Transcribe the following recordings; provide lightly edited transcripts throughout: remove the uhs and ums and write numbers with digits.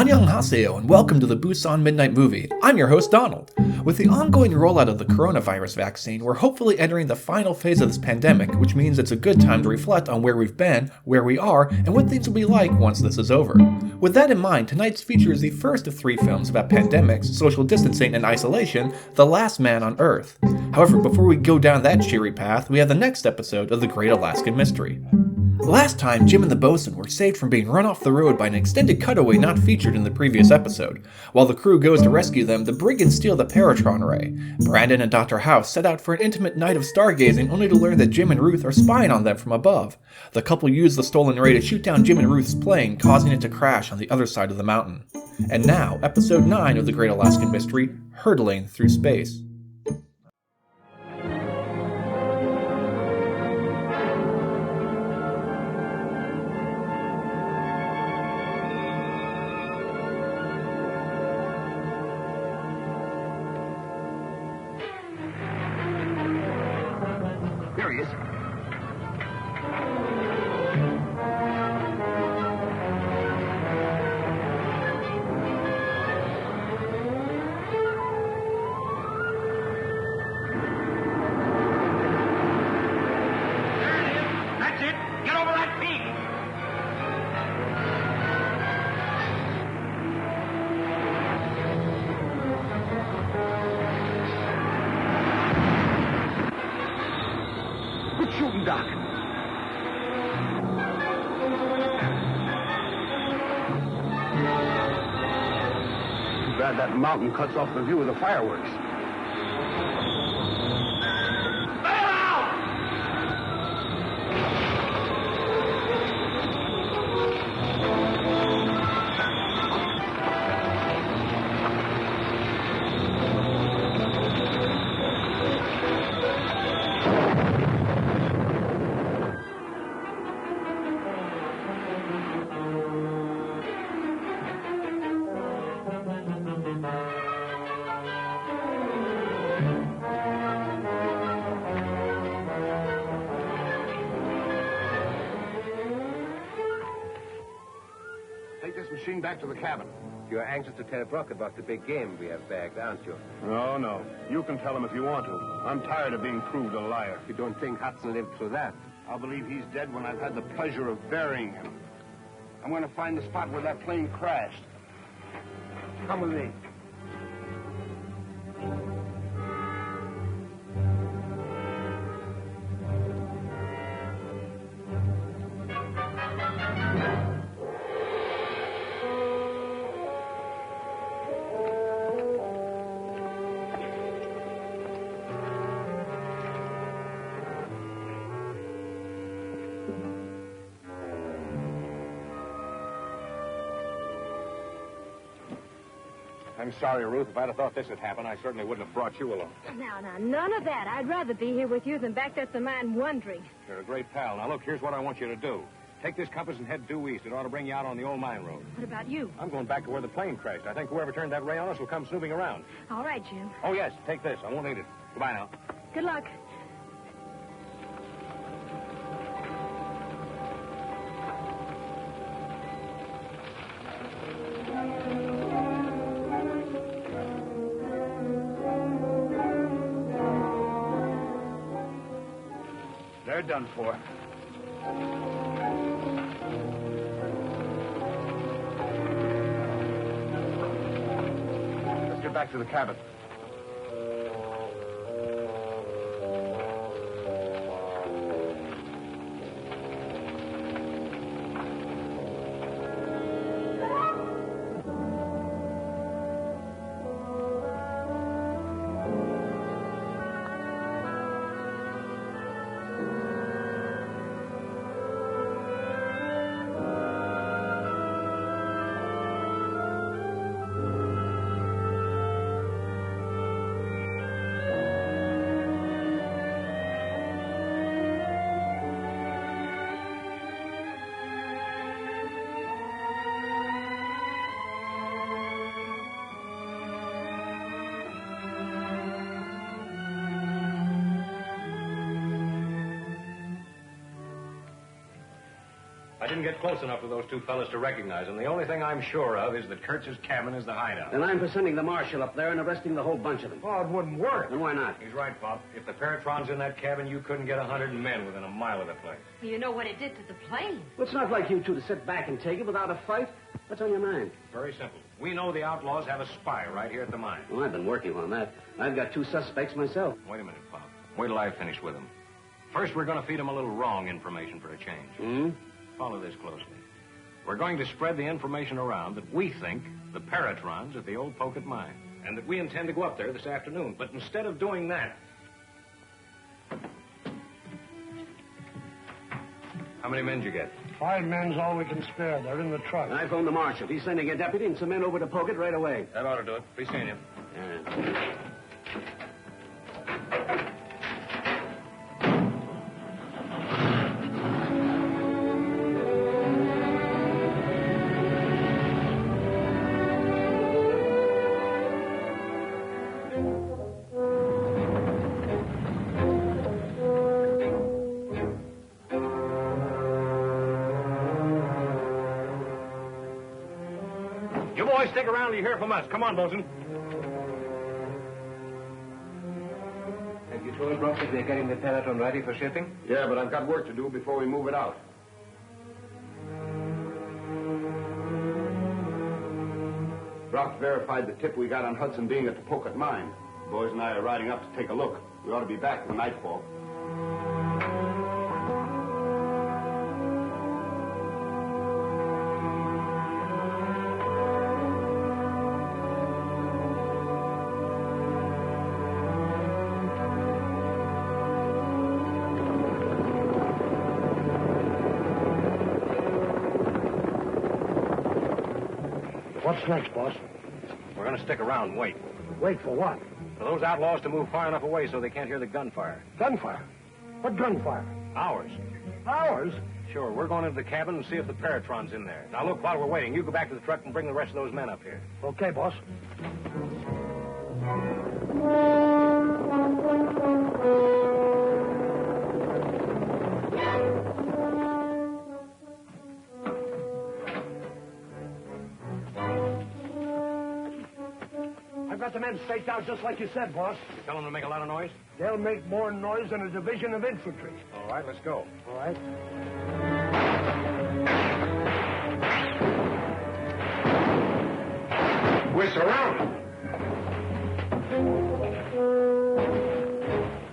Annyeonghaseyo and welcome to the Busan Midnight Movie. I'm your host Donald. With the ongoing rollout of the coronavirus vaccine, we're hopefully entering the final phase of this pandemic, which means it's a good time to reflect on where we've been, where we are, and what things will be like once this is over. With that in mind, tonight's feature is the first of 3 films about pandemics, social distancing, and isolation, The Last Man on Earth. However, before we go down that cheery path, we have the next episode of The Great Alaskan Mystery. Last time, Jim and the bosun were saved from being run off the road by an extended cutaway not featured in the previous episode. While the crew goes to rescue them, the brigands steal the Paratron Ray. Brandon and Dr. House set out for an intimate night of stargazing only to learn that Jim and Ruth are spying on them from above. The couple use the stolen Ray to shoot down Jim and Ruth's plane, causing it to crash on the other side of the mountain. And now, episode 9 of The Great Alaskan Mystery, Hurtling Through Space. There he is. That's it. Get over that peak. Good shooting, Doc. Too bad that mountain cuts off the view of the fireworks. Bail out! Take this machine back to the cabin. You're anxious to tell Brock about the big game we have bagged, aren't you? No. You can tell him if you want to. I'm tired of being proved a liar. You don't think Hudson lived through that? I'll believe he's dead when I've had the pleasure of burying him. I'm going to find the spot where that plane crashed. Come with me. I'm sorry, Ruth. If I'd have thought this had happened, I certainly wouldn't have brought you along. Now, none of that. I'd rather be here with you than backed up the mine wondering. You're a great pal. Now, look, here's what I want you to do. Take this compass and head due east. It ought to bring you out on the old mine road. What about you? I'm going back to where the plane crashed. I think whoever turned that ray on us will come snooping around. All right, Jim. Oh, yes, take this. I won't need it. Goodbye now. Good luck. They're done for. Let's get back to the cabin. I didn't get close enough to those two fellas to recognize them. The only thing I'm sure of is that Kurtz's cabin is the hideout. Then I'm for sending the marshal up there and arresting the whole bunch of them. Oh, it wouldn't work. Then why not? He's right, Pop. If the Paratron's in that cabin, you couldn't get 100 men within a mile of the place. You know what it did to the plane. Well, it's not like you two to sit back and take it without a fight. What's on your mind? Very simple. We know the outlaws have a spy right here at the mine. Well, I've been working on that. I've got 2 suspects myself. Wait a minute, Pop. Wait till I finish with them. First, we're going to feed them a little wrong information for a change. Hmm? Follow this closely. We're going to spread the information around that we think the Paratron's at the old Pocket mine, and that we intend to go up there this afternoon. But instead of doing that... How many men did you get? 5 men's all we can spare. They're in the truck. I phoned the marshal. He's sending a deputy and some men over to Pocket right away. That ought to do it. Be seeing you. Yeah. You boys stick around till you hear from us. Come on, Bosun. Have you told Brock that we're getting the Peloton ready for shipping? Yeah, but I've got work to do before we move it out. Brock verified the tip we got on Hudson being at the Pocket mine. The boys and I are riding up to take a look. We ought to be back for nightfall. What's next, boss? We're going to stick around and wait. Wait for what? For those outlaws to move far enough away so they can't hear the gunfire. Gunfire? What gunfire? Ours. Ours? Sure, we're going into the cabin and see if the Paratron's in there. Now, look, while we're waiting, you go back to the truck and bring the rest of those men up here. Okay, boss. I've got the men staked out just like you said, boss. You tell them to make a lot of noise? They'll make more noise than a division of infantry. All right, let's go. All right? We're surrounded.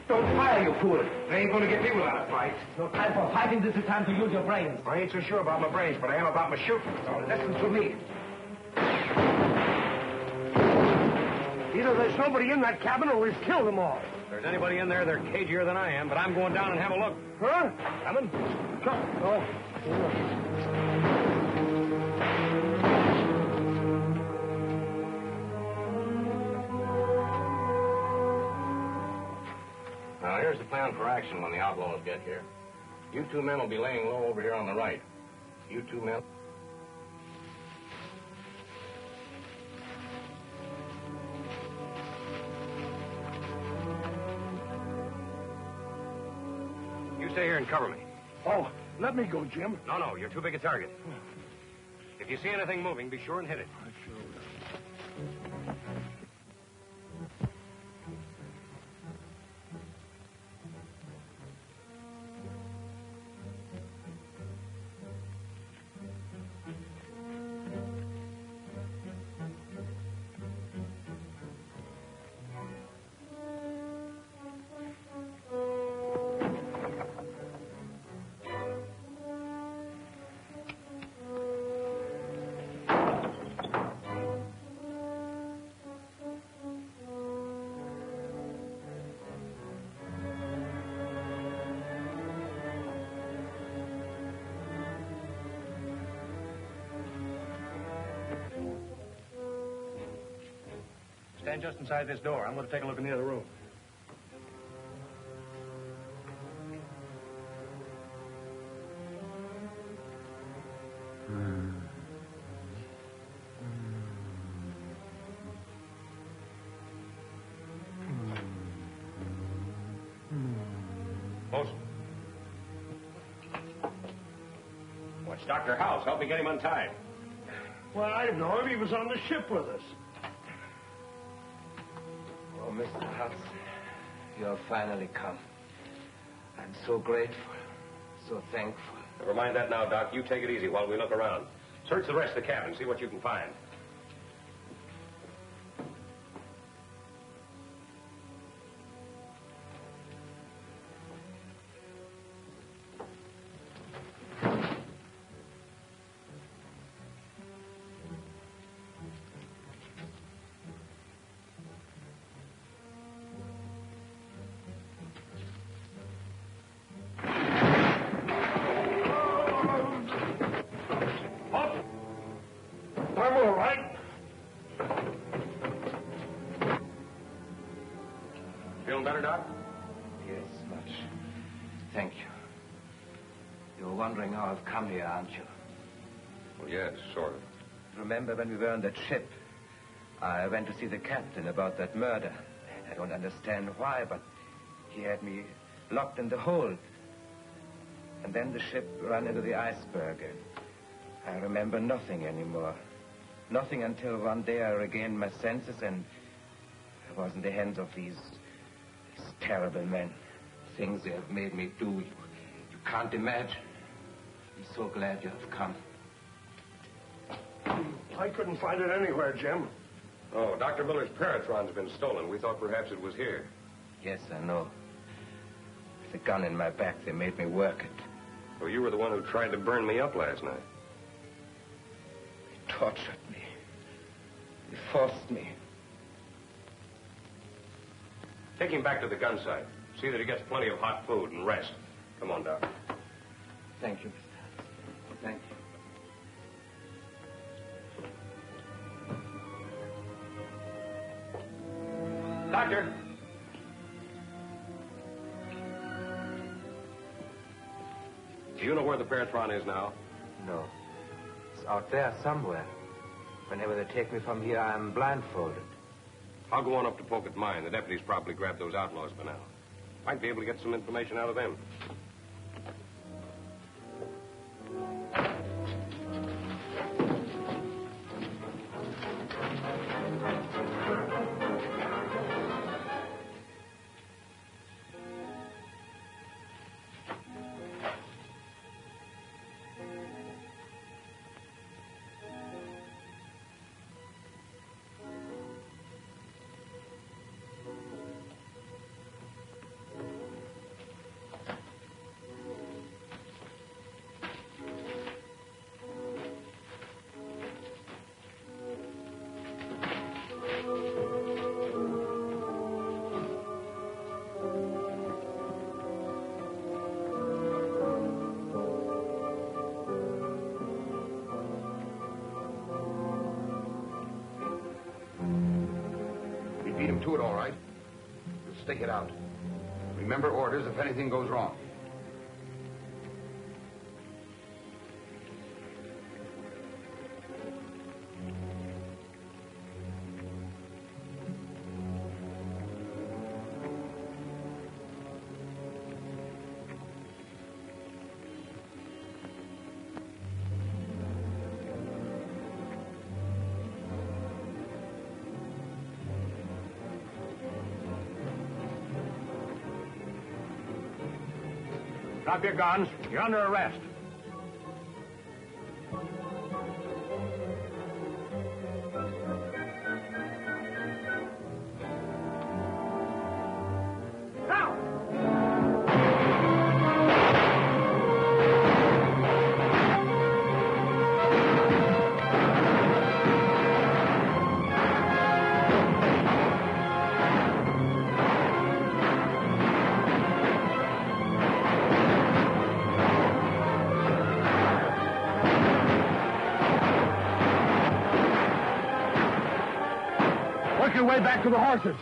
Don't fire, you fool. They ain't going to get me without a fight. No time for fighting. This is time to use your brains. I ain't so sure about my brains, but I am about my shooting. Now, listen to me. Either there's nobody in that cabin or we've killed them all. If there's anybody in there, they're cagier than I am, but I'm going down and have a look. Huh? Coming? Come. Oh. Now, here's the plan for action when the outlaws get here. You 2 men will be laying low over here on the right. You 2 men... You stay here and cover me. Oh, let me go, Jim. No, you're too big a target. If you see anything moving, be sure and hit it. I sure will. Stand just inside this door. I'm going to take a look in the other room. Bosun. What's Dr. House? Help me get him untied. Well, I know him. He was on the ship with us. Oh, Mr. House, you have finally come. I'm so grateful, so thankful. Never mind that now, Doc. You take it easy while we look around. Search the rest of the cabin, see what you can find. I'm all right. Feeling better, Doc? Yes, much. Thank you. You're wondering how I've come here, aren't you? Well, yes, sort of. Remember when we were on that ship? I went to see the captain about that murder. I don't understand why, but he had me locked in the hold. And then the ship ran into the iceberg. And I remember nothing anymore. Nothing until one day I regained my senses and I was in the hands of these terrible men. Things they have made me do, you can't imagine. I'm so glad you have come. I couldn't find it anywhere, Jim. Oh, Dr. Miller's Paratron's been stolen. We thought perhaps it was here. Yes, I know. With a gun in my back, they made me work it. Well, you were the one who tried to burn me up last night. They tortured me. They forced me. Take him back to the gun site. See that he gets plenty of hot food and rest. Come on, Doc. Thank you, Mr. Thank you. Doctor! Do you know where the Paratron is now? No. It's out there somewhere. Whenever they take me from here, I'm blindfolded. I'll go on up to Pocket Mine. The deputies probably grabbed those outlaws by now. Might be able to get some information out of them. Beat him to it, all right. We'll stick it out. Remember orders if anything goes wrong. Drop your guns. You're under arrest. Work your way back to the horses.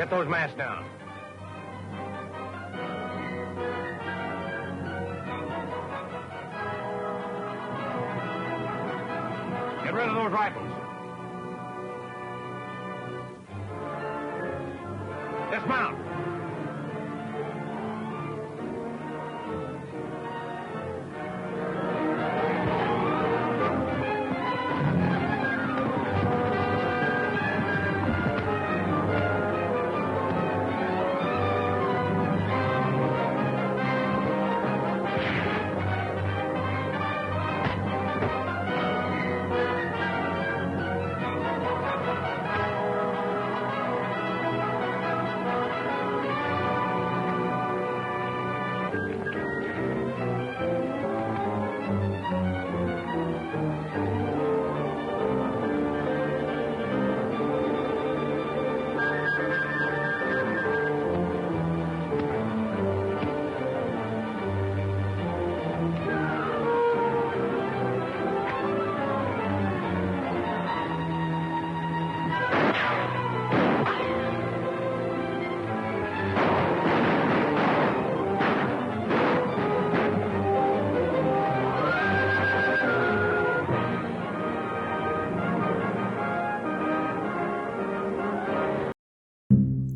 Get those masks down. Get rid of those rifles. Dismount.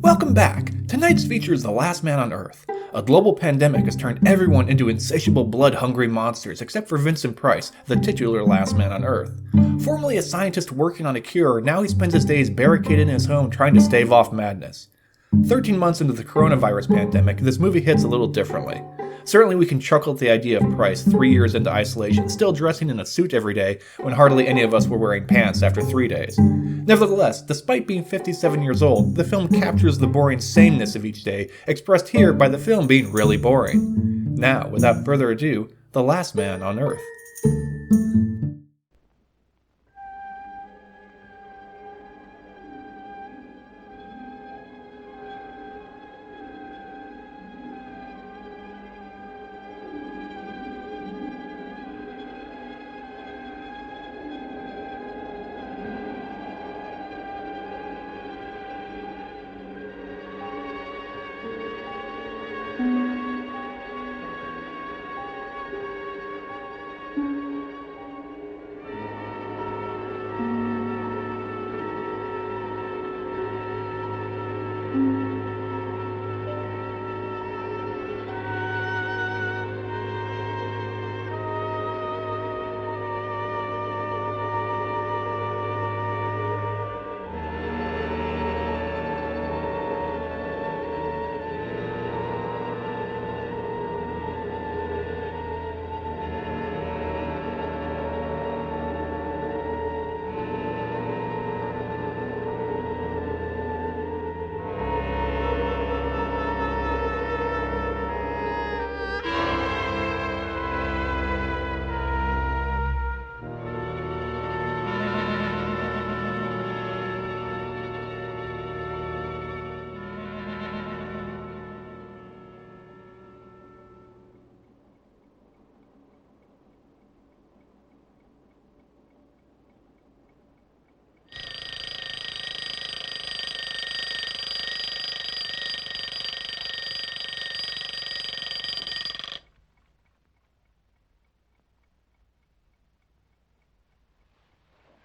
Welcome back! Tonight's feature is The Last Man on Earth. A global pandemic has turned everyone into insatiable blood-hungry monsters except for Vincent Price, the titular last man on Earth. Formerly a scientist working on a cure, now he spends his days barricaded in his home trying to stave off madness. 13 months into the coronavirus pandemic, this movie hits a little differently. Certainly we can chuckle at the idea of Price 3 years into isolation, still dressing in a suit every day when hardly any of us were wearing pants after 3 days. Nevertheless, despite being 57 years old, the film captures the boring sameness of each day, expressed here by the film being really boring. Now, without further ado, The Last Man on Earth.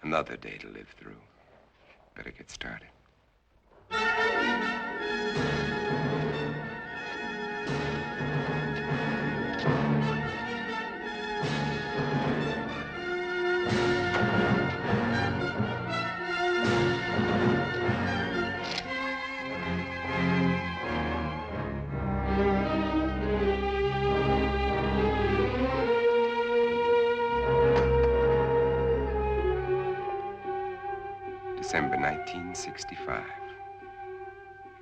Another day to live through. Better get started. December 1965.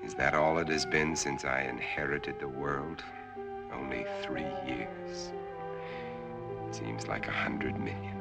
Is that all it has been since I inherited the world? Only 3 years. Seems like 100 million.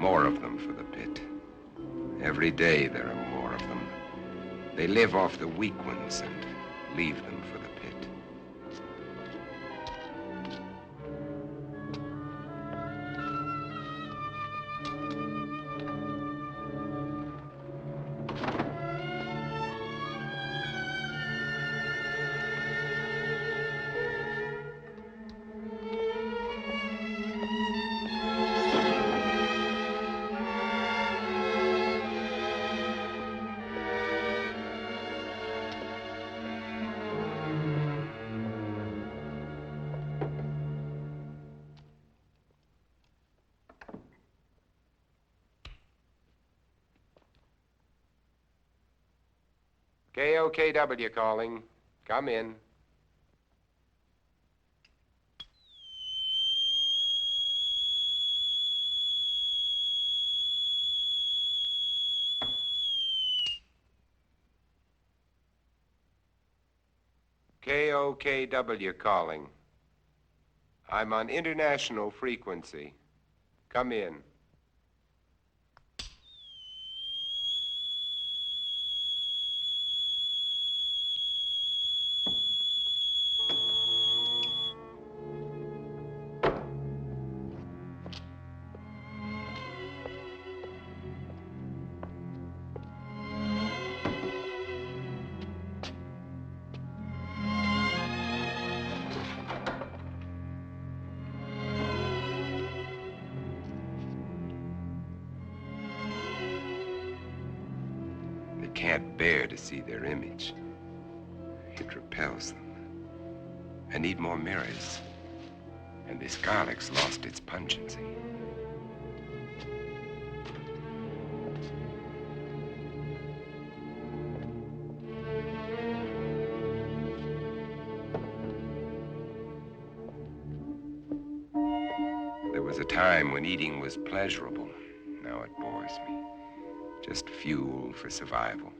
more of them for the pit. Every day there are more of them. They live off the weak ones and leave them for the pit. KOKW calling. Come in. KOKW calling. I'm on international frequency. Come in. Can't bear to see their image. It repels them. I need more mirrors. And this garlic's lost its pungency. There was a time when eating was pleasurable. Now it bores me. Just fuel for survival.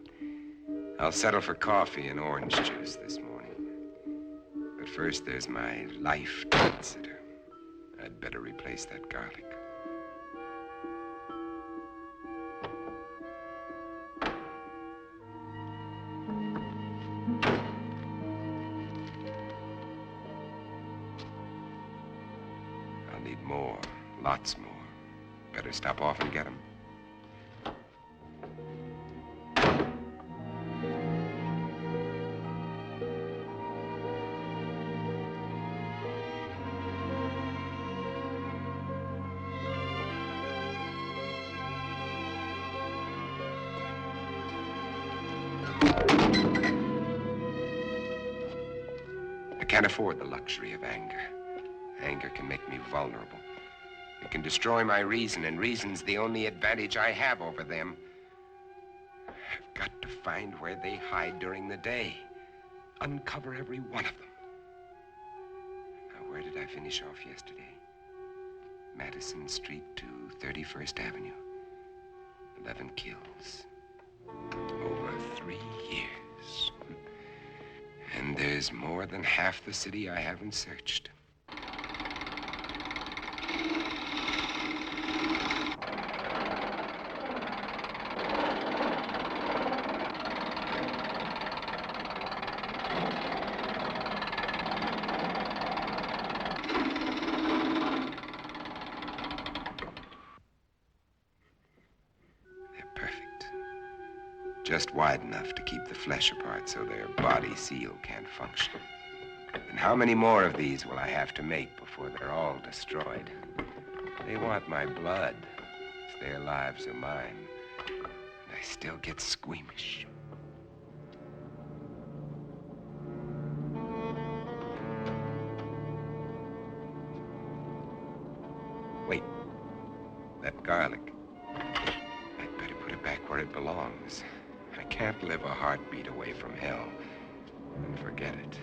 I'll settle for coffee and orange juice this morning. But first, there's my life to consider. I'd better replace that garlic. I'll need more, lots more. Better stop off and get them. I can't afford the luxury of anger. Anger can make me vulnerable. It can destroy my reason, and reason's the only advantage I have over them. I've got to find where they hide during the day. Uncover every one of them. Now, where did I finish off yesterday? Madison Street to 31st Avenue. 11 kills. Over 3 years. And there's more than half the city I haven't searched. Just wide enough to keep the flesh apart so their body seal can't function. And how many more of these will I have to make before they're all destroyed? They want my blood. It's their lives or mine. And I still get squeamish. Wait. That garlic. I'd better put it back where it belongs. I can't live a heartbeat away from hell and forget it.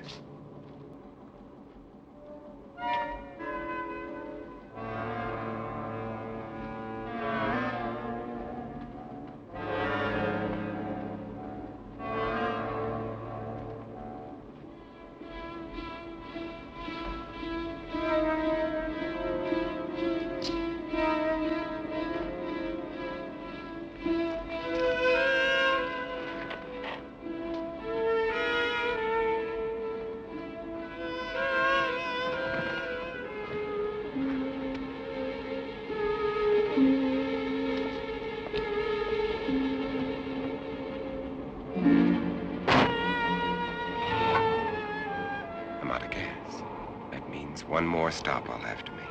There's one more stop I'll have to make.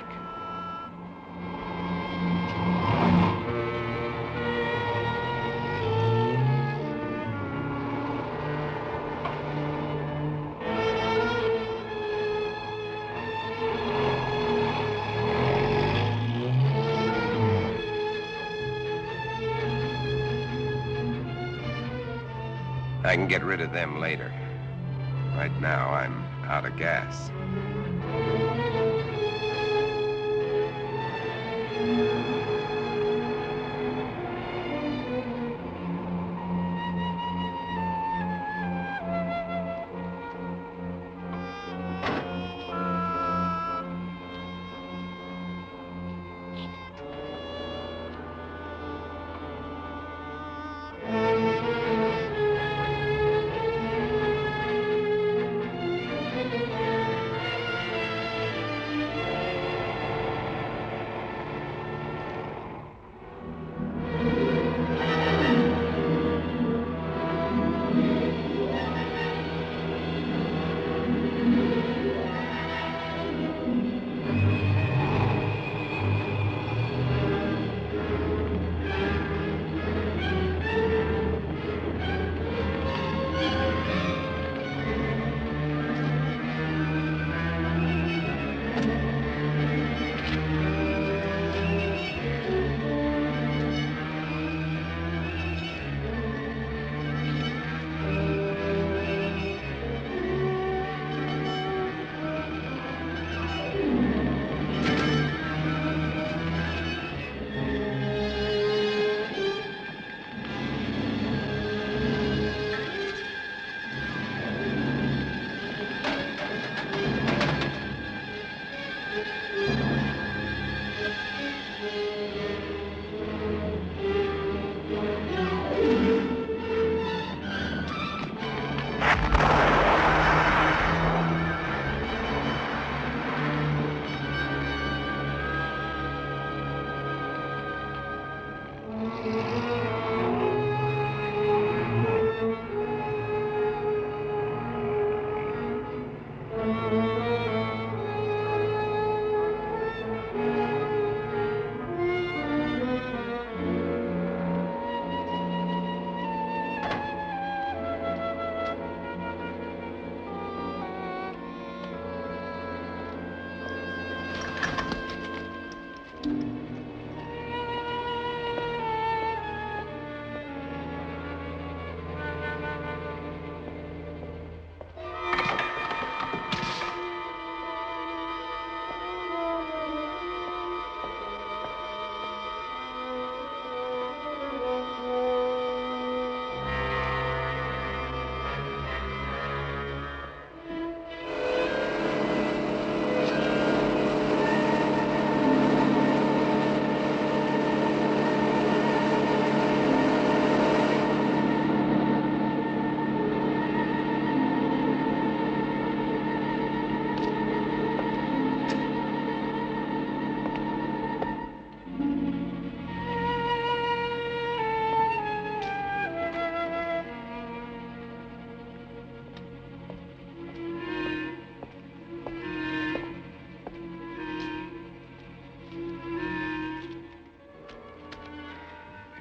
I can get rid of them later. Right now, I'm out of gas.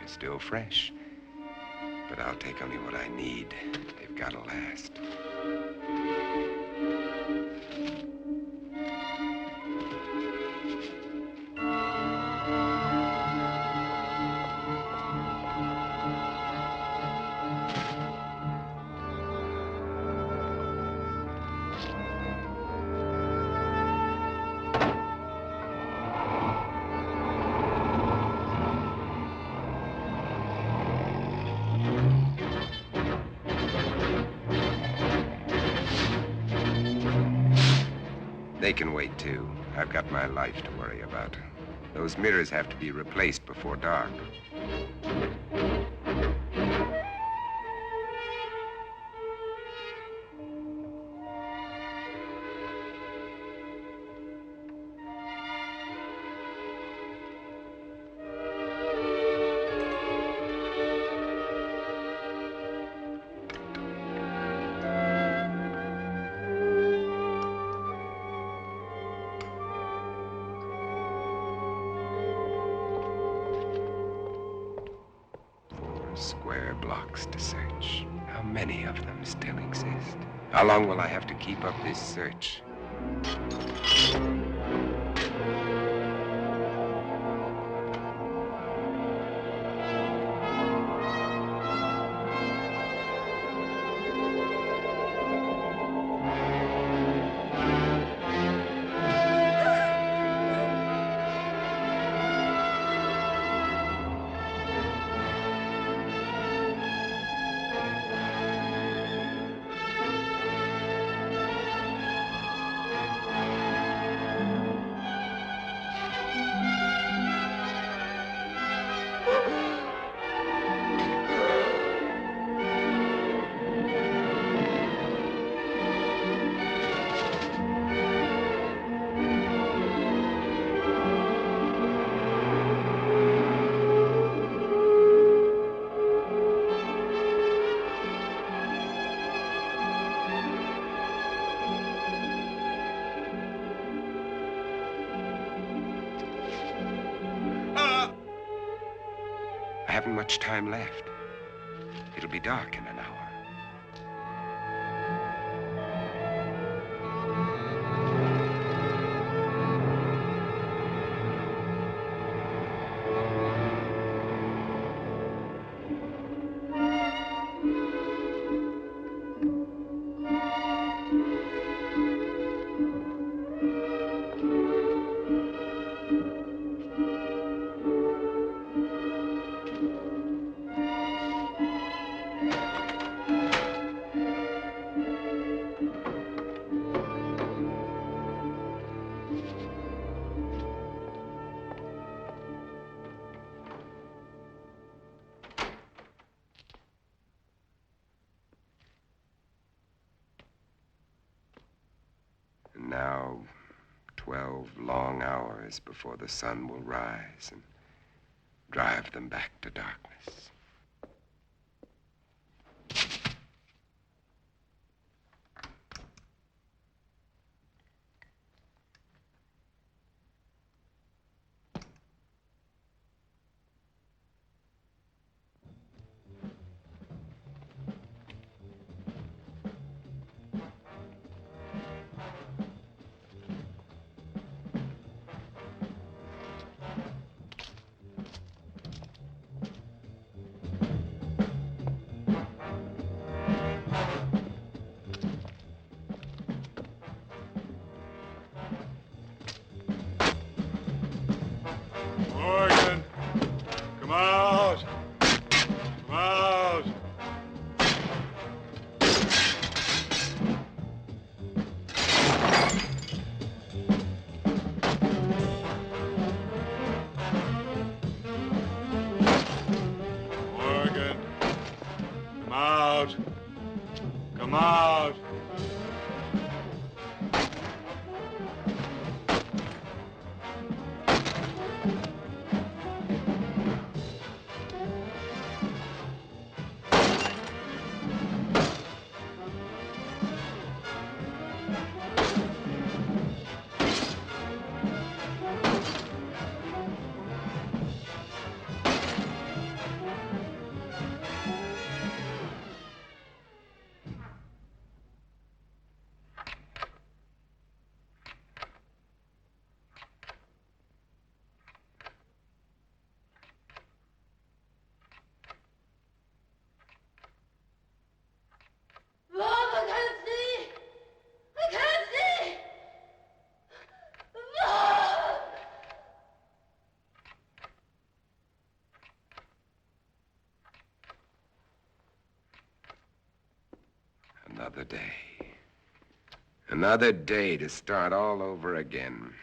Still fresh. But I'll take only what I need. They've got to last. They can wait, too. I've got my life to worry about. Those mirrors have to be replaced before dark. square blocks to search. How many of them still exist? How long will I have to keep up this search? I haven't much time left. It'll be dark in an hour. And now, 12 long hours before the sun will rise and drive them back to darkness. Morgan, come out. Come out. Morgan, come out. Come out. Mom, I can't see! I can't see! Mom! Another day. Another day to start all over again.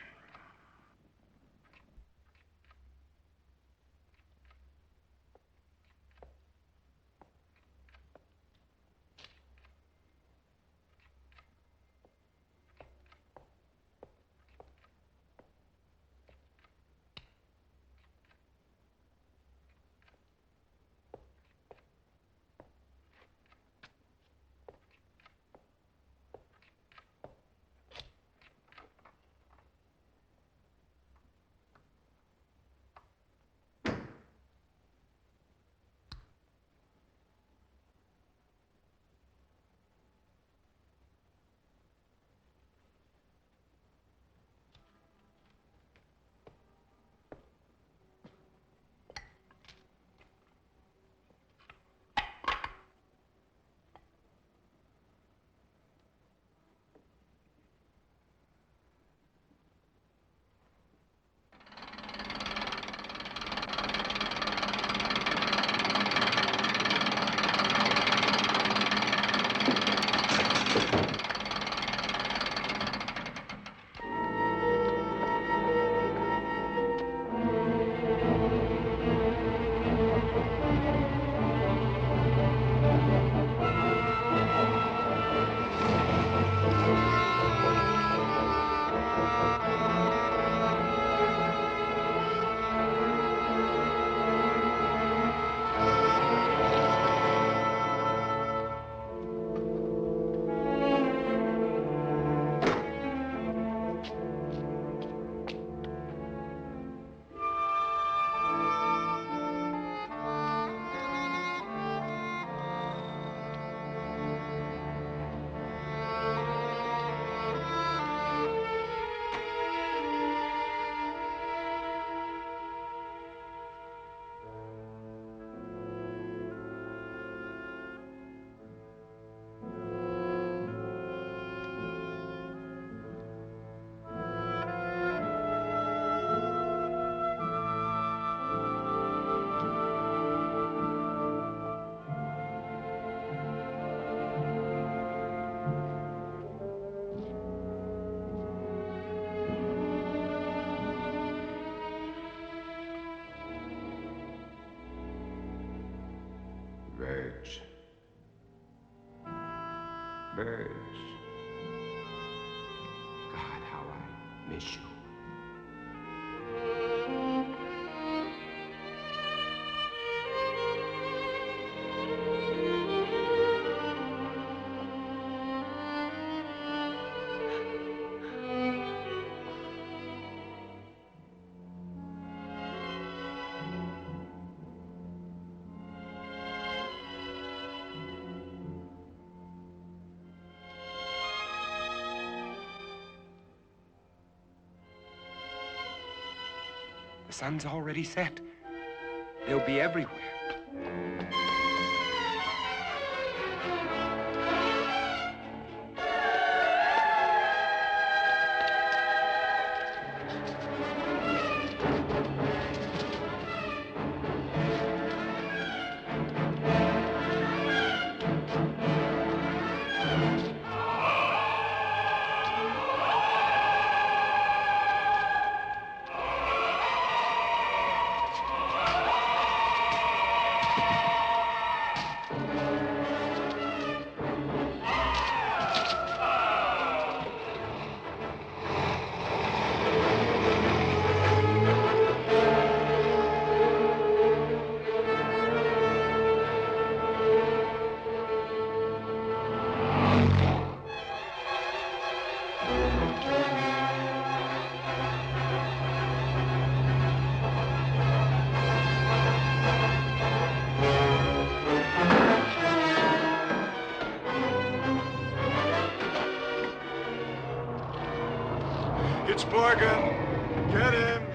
birds. God, how I miss you. The sun's already set. They'll be everywhere. It's Morgan. Get him.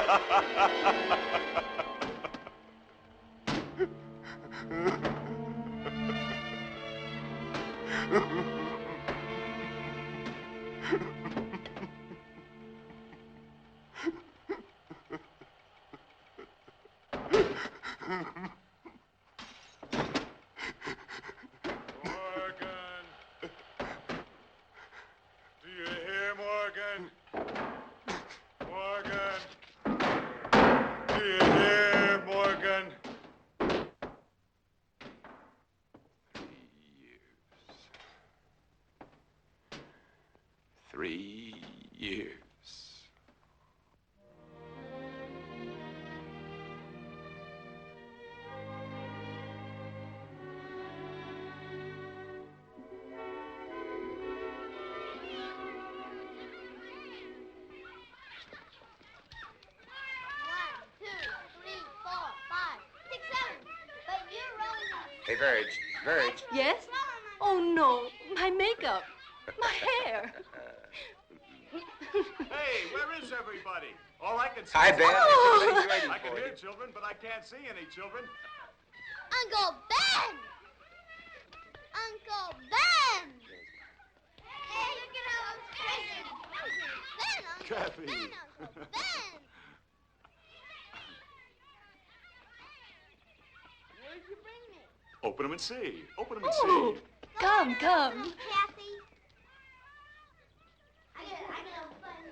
Do you hear, Morgan? Morgan? Do you hear, Morgan? 3 years. Hey, Verge. Yes? Oh, no. My makeup. My hair. Hey, where is everybody? All I can see Hi, is... Ben. Oh. I can hear children, but I can't see any children. Uncle Ben! Uncle Ben! Hey, look at how I'm crazy. Ben, Uncle Kathy. Ben, Uncle Ben! Where'd you bring me? Open them and see. Open them and Oh, see. come. Kathy. I'm gonna fun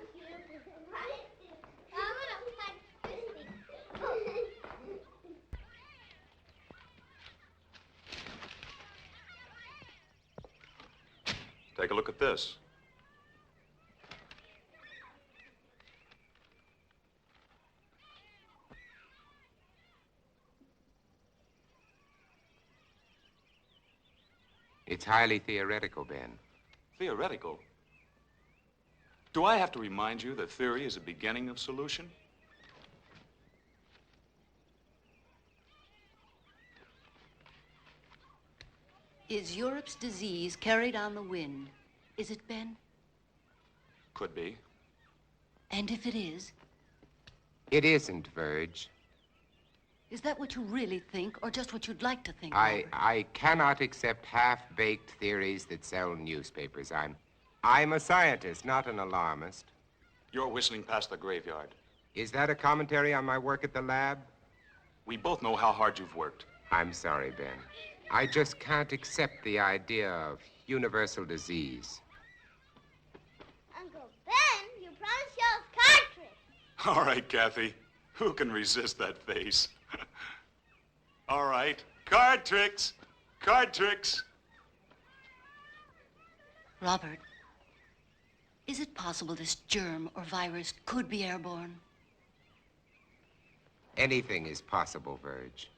you. I'm gonna fun you. Take a look at this. It's highly theoretical, Ben. Theoretical? Do I have to remind you that theory is a beginning of solution? Is Europe's disease carried on the wind? Is it, Ben? Could be. And if it is, It isn't, Verge. is that what you really think, or just what you'd like to think, Robert? I cannot accept half-baked theories that sell newspapers. I'm a scientist, not an alarmist. You're whistling past the graveyard. Is that a commentary on my work at the lab? We both know how hard you've worked. I'm sorry, Ben. I just can't accept the idea of universal disease. Uncle Ben, you promised y'all card tricks. All right, Kathy. Who can resist that face? All right. Card tricks. Card tricks. Robert, is it possible this germ or virus could be airborne? Anything is possible, Verge.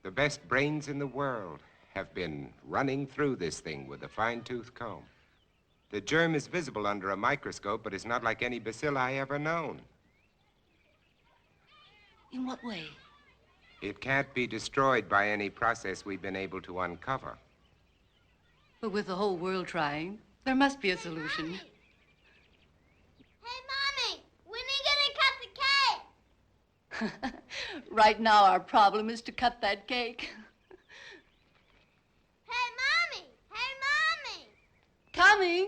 The best brains in the world have been running through this thing with a fine-tooth comb. The germ is visible under a microscope, but it's not like any bacilli ever known. In what way? It can't be destroyed by any process we've been able to uncover. But with the whole world trying, there must be a solution. Hey, Mommy, when are you gonna cut the cake? Right now, our problem is to cut that cake. Hey, Mommy! Hey, Mommy! Coming.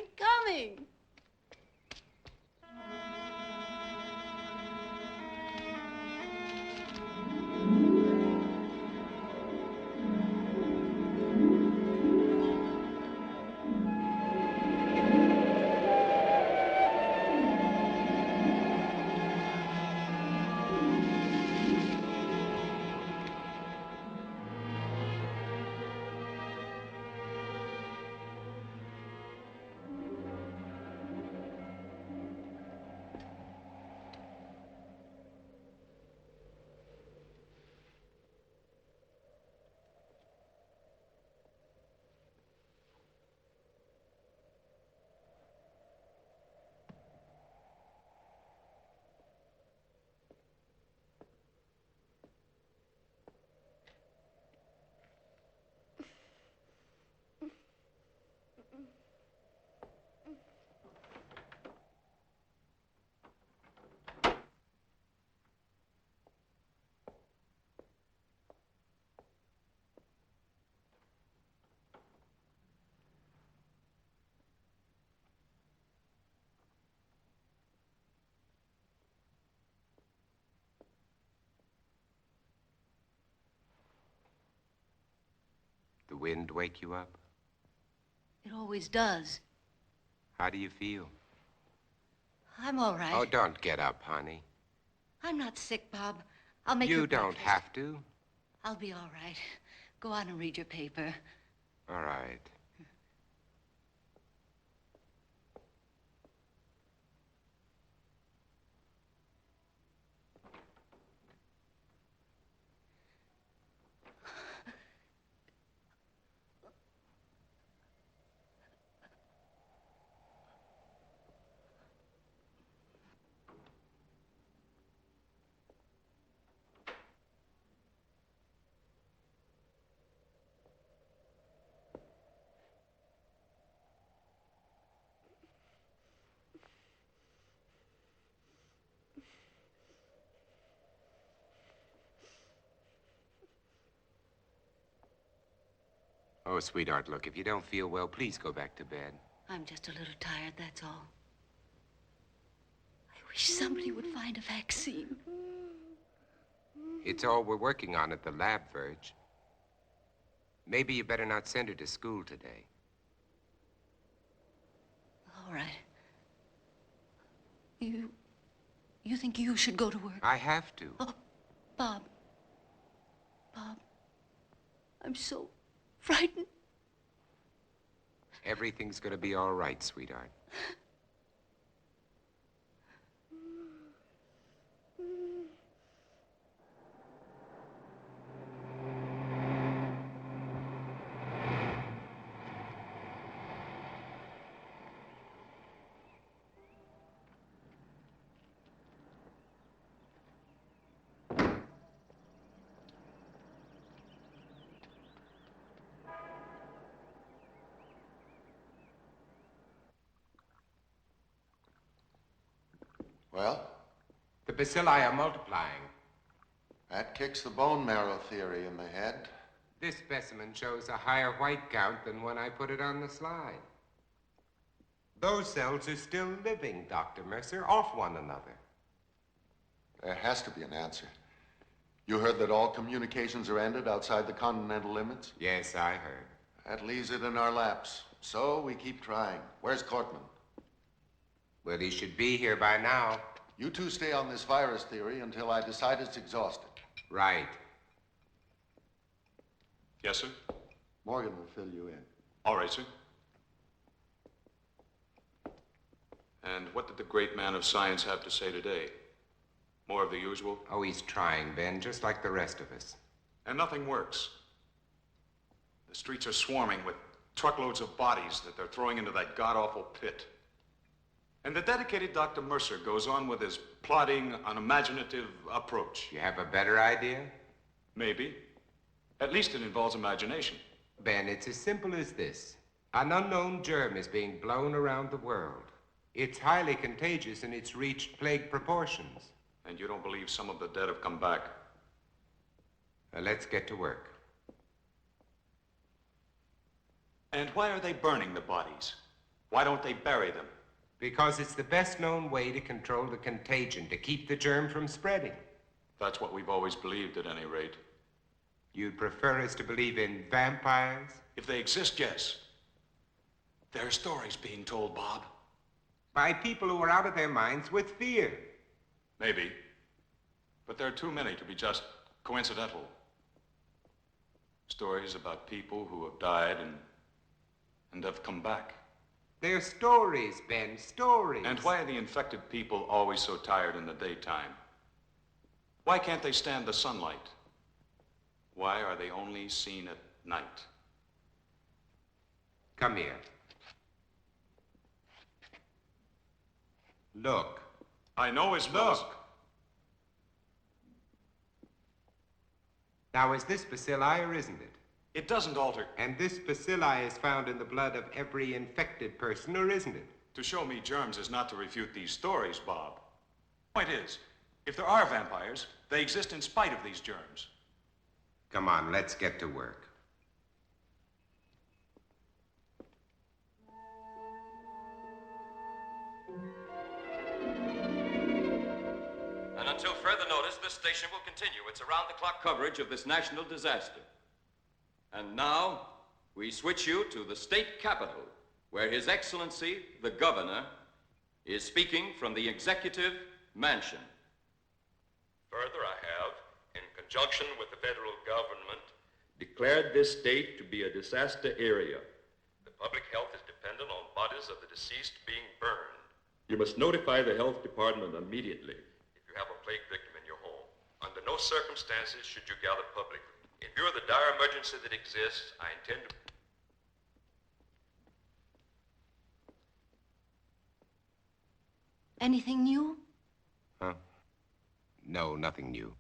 wind wake you up? It always does. How do you feel? I'm all right. Oh, don't get up, honey. I'm not sick, Bob. I'll make You don't breakfast. have to. I'll be all right. Go on and read your paper. All right. Oh, sweetheart, look, if you don't feel well, please go back to bed. I'm just a little tired, that's all. I wish somebody would find a vaccine. It's all we're working on at the lab, Verge. Maybe you better not send her to school today. All right. You think you should go to work? I have to. Oh, Bob. Bob. I'm so frightened. Everything's gonna be all right, sweetheart. Well? The bacilli are multiplying. That kicks the bone marrow theory in the head. This specimen shows a higher white count than when I put it on the slide. Those cells are still living, Dr. Mercer, off one another. There has to be an answer. You heard that all communications are ended outside the continental limits? Yes, I heard. That leaves it in our laps. So we keep trying. Where's Cortman? Well, he should be here by now. You two stay on this virus theory until I decide it's exhausted. Right. Yes, sir? Morgan will fill you in. All right, sir. And what did the great man of science have to say today? More of the usual? Oh, he's trying, Ben, just like the rest of us. And nothing works. The streets are swarming with truckloads of bodies that they're throwing into that god-awful pit. And the dedicated Dr. Mercer goes on with his plodding, unimaginative approach. You have a better idea? Maybe. At least it involves imagination. Ben, it's as simple as this. An unknown germ is being blown around the world. It's highly contagious and it's reached plague proportions. And you don't believe some of the dead have come back? Let's get to work. And why are they burning the bodies? Why don't they bury them? Because it's the best known way to control the contagion, to keep the germ from spreading. That's what we've always believed, at any rate. You'd prefer us to believe in vampires? If they exist, yes. There are stories being told, Bob. By people who are out of their minds with fear. Maybe. But there are too many to be just coincidental. Stories about people who have died and have come back. They're stories, Ben, stories. And why are the infected people always so tired in the daytime? Why can't they stand the sunlight? Why are they only seen at night? Come here. Look. I know his look. Now, is this bacilli or isn't it? It doesn't alter. And this bacilli is found in the blood of every infected person, or isn't it? To show me germs is not to refute these stories, Bob. Point is, if there are vampires, they exist in spite of these germs. Come on, let's get to work. And until further notice, this station will continue its around-the-clock coverage of this national disaster. And now, we switch you to the state capitol, where His Excellency, the Governor, is speaking from the Executive Mansion. Further, I have, in conjunction with the federal government, declared this state to be a disaster area. The public health is dependent on bodies of the deceased being burned. You must notify the health department immediately if you have a plague victim in your home. Under no circumstances should you gather publicly. In view of the dire emergency that exists, I intend to... Anything new? Huh? No, nothing new.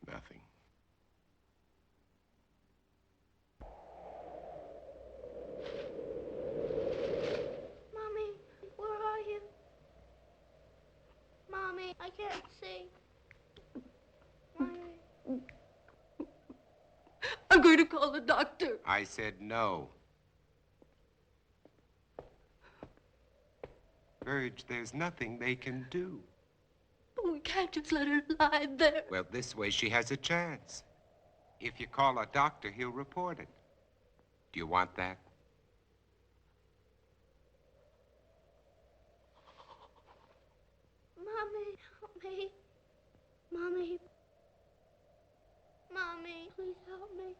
Nothing. Mommy, where are you? Mommy, I can't see. Mommy. I'm going to call the doctor. I said no. Virg, there's nothing they can do. But we can't just let her lie there. Well, this way she has a chance. If you call a doctor, he'll report it. Do you want that? Mommy, help me. Mommy. Mommy, please help me.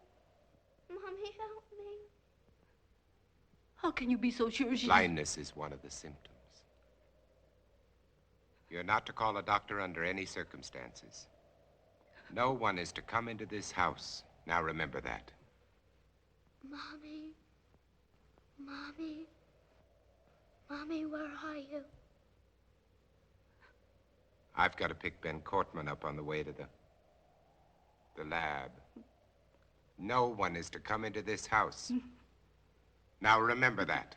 Mommy, help me. How can you be so sure she... Blindness is one of the symptoms. You're not to call a doctor under any circumstances. No one is to come into this house. Now remember that. Mommy. Mommy. Mommy, where are you? I've got to pick Ben Cortman up on the way to the lab. No one is to come into this house. Now remember that.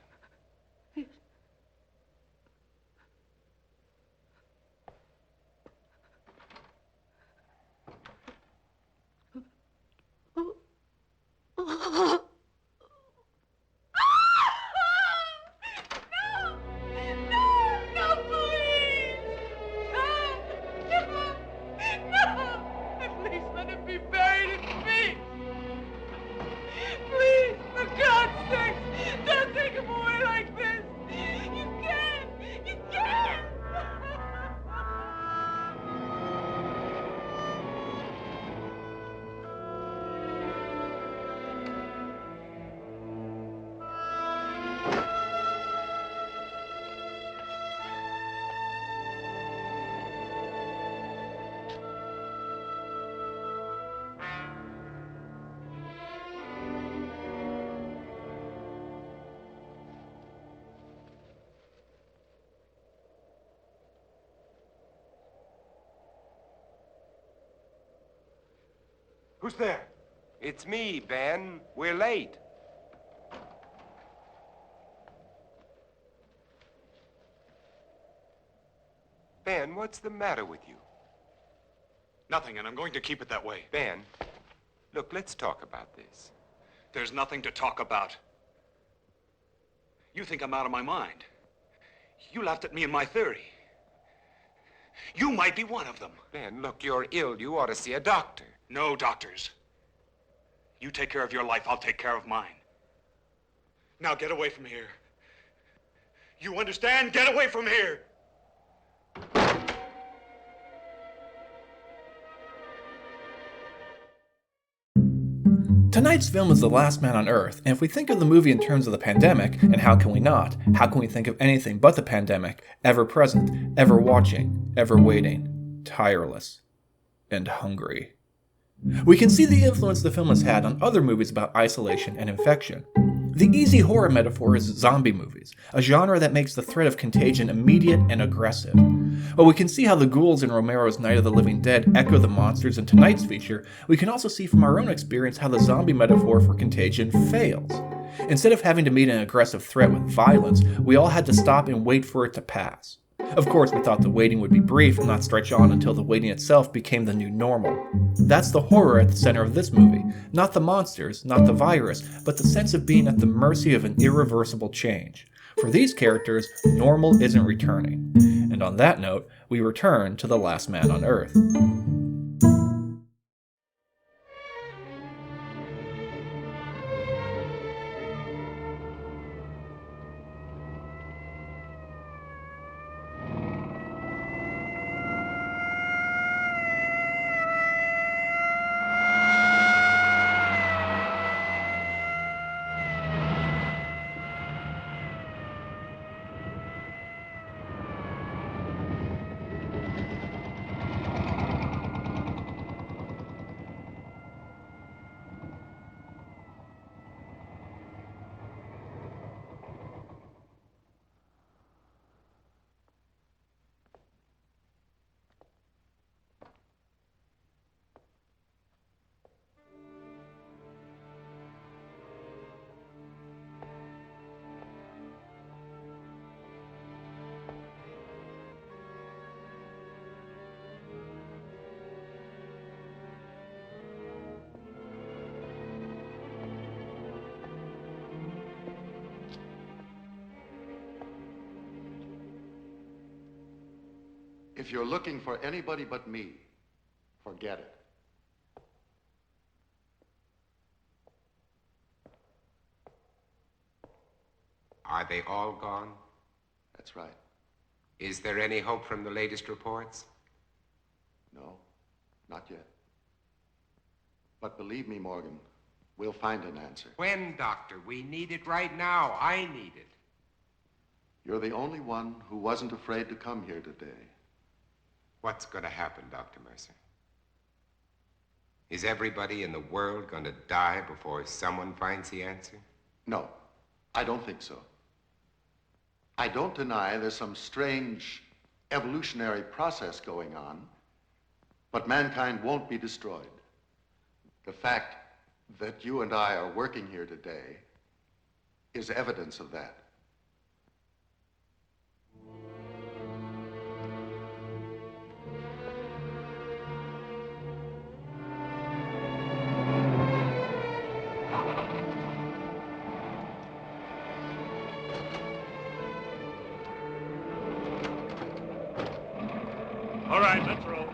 Who's there? It's me, Ben. We're late. Ben, what's the matter with you? Nothing, and I'm going to keep it that way. Ben, look, let's talk about this. There's nothing to talk about. You think I'm out of my mind. You laughed at me and my theory. You might be one of them. Ben, look, you're ill. You ought to see a doctor. No doctors. You take care of your life, I'll take care of mine. Now get away from here. You understand? Get away from here! Tonight's film is The Last Man on Earth, and if we think of the movie in terms of the pandemic, and how can we not? How can we think of anything but the pandemic? Ever present, ever watching, ever waiting, tireless, and hungry. We can see the influence the film has had on other movies about isolation and infection. The easy horror metaphor is zombie movies, a genre that makes the threat of contagion immediate and aggressive. While we can see how the ghouls in Romero's Night of the Living Dead echo the monsters in tonight's feature, we can also see from our own experience how the zombie metaphor for contagion fails. Instead of having to meet an aggressive threat with violence, we all had to stop and wait for it to pass. Of course, we thought the waiting would be brief and not stretch on until the waiting itself became the new normal. That's the horror at the center of this movie. Not the monsters, not the virus, but the sense of being at the mercy of an irreversible change. For these characters, normal isn't returning. And And on that note, we return to The Last Man on Earth. If you're looking for anybody but me, forget it. Are they all gone? That's right. Is there any hope from the latest reports? No, not yet. But believe me, Morgan, we'll find an answer. When, Doctor? We need it right now. I need it. You're the only one who wasn't afraid to come here today. What's going to happen, Dr. Mercer? Is everybody in the world going to die before someone finds the answer? No, I don't think so. I don't deny there's some strange evolutionary process going on, but mankind won't be destroyed. The fact that you and I are working here today is evidence of that. All right, let's roll.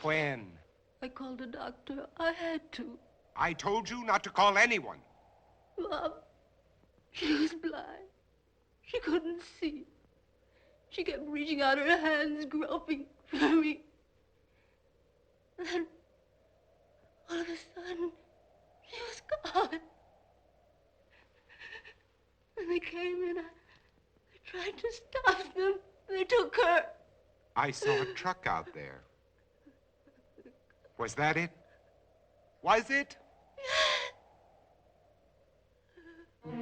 When? I called a doctor. I had to. I told you not to call anyone. Mom, she was blind. She couldn't see. She kept reaching out her hands, groping for me. And then, all of a sudden, she was gone. When they came in, I tried to stop them. They took her. I saw a truck out there. Was that it? Was it? I'm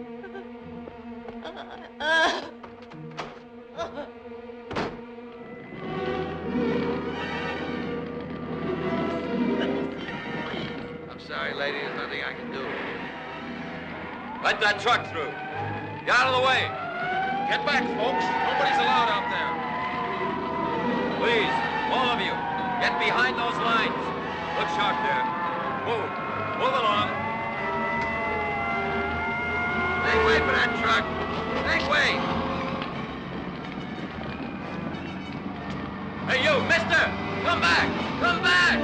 sorry, lady. There's nothing I can do. Let that truck through. Get out of the way. Get back, folks. Nobody's allowed out there. Please, all of you, get behind those lines. Look sharp there. Move. Move along. Make way for that truck. Make way. Hey, you, mister! Come back! Come back!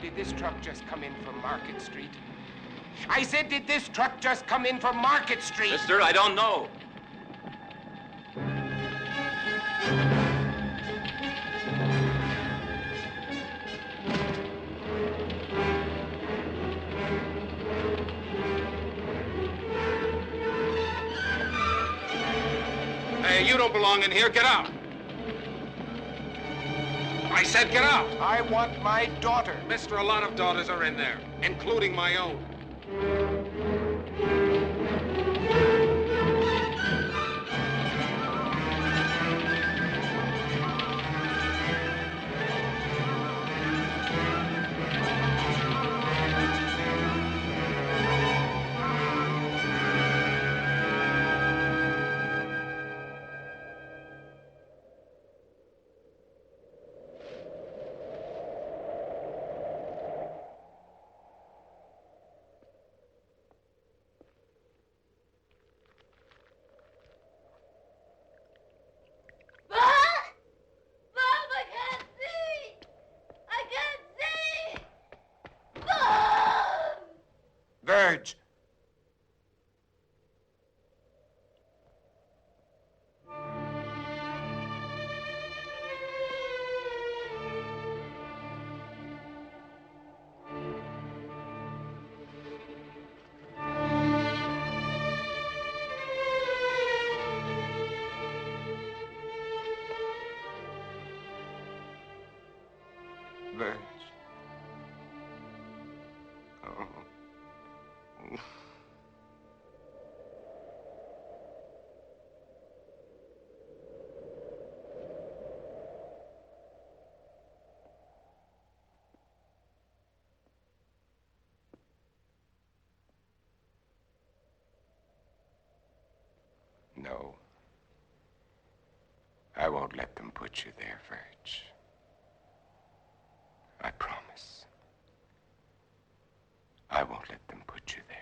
Did this truck just come in from Market Street? I said, did this truck just come in from Market Street? Mister, I don't know. Hey, you don't belong in here. Get out. I said get out. I want my daughter. Mister, a lot of daughters are in there, including my own. Verge. Verge. Oh. No. I won't let them put you there, Verge. I promise. I won't let them put you there.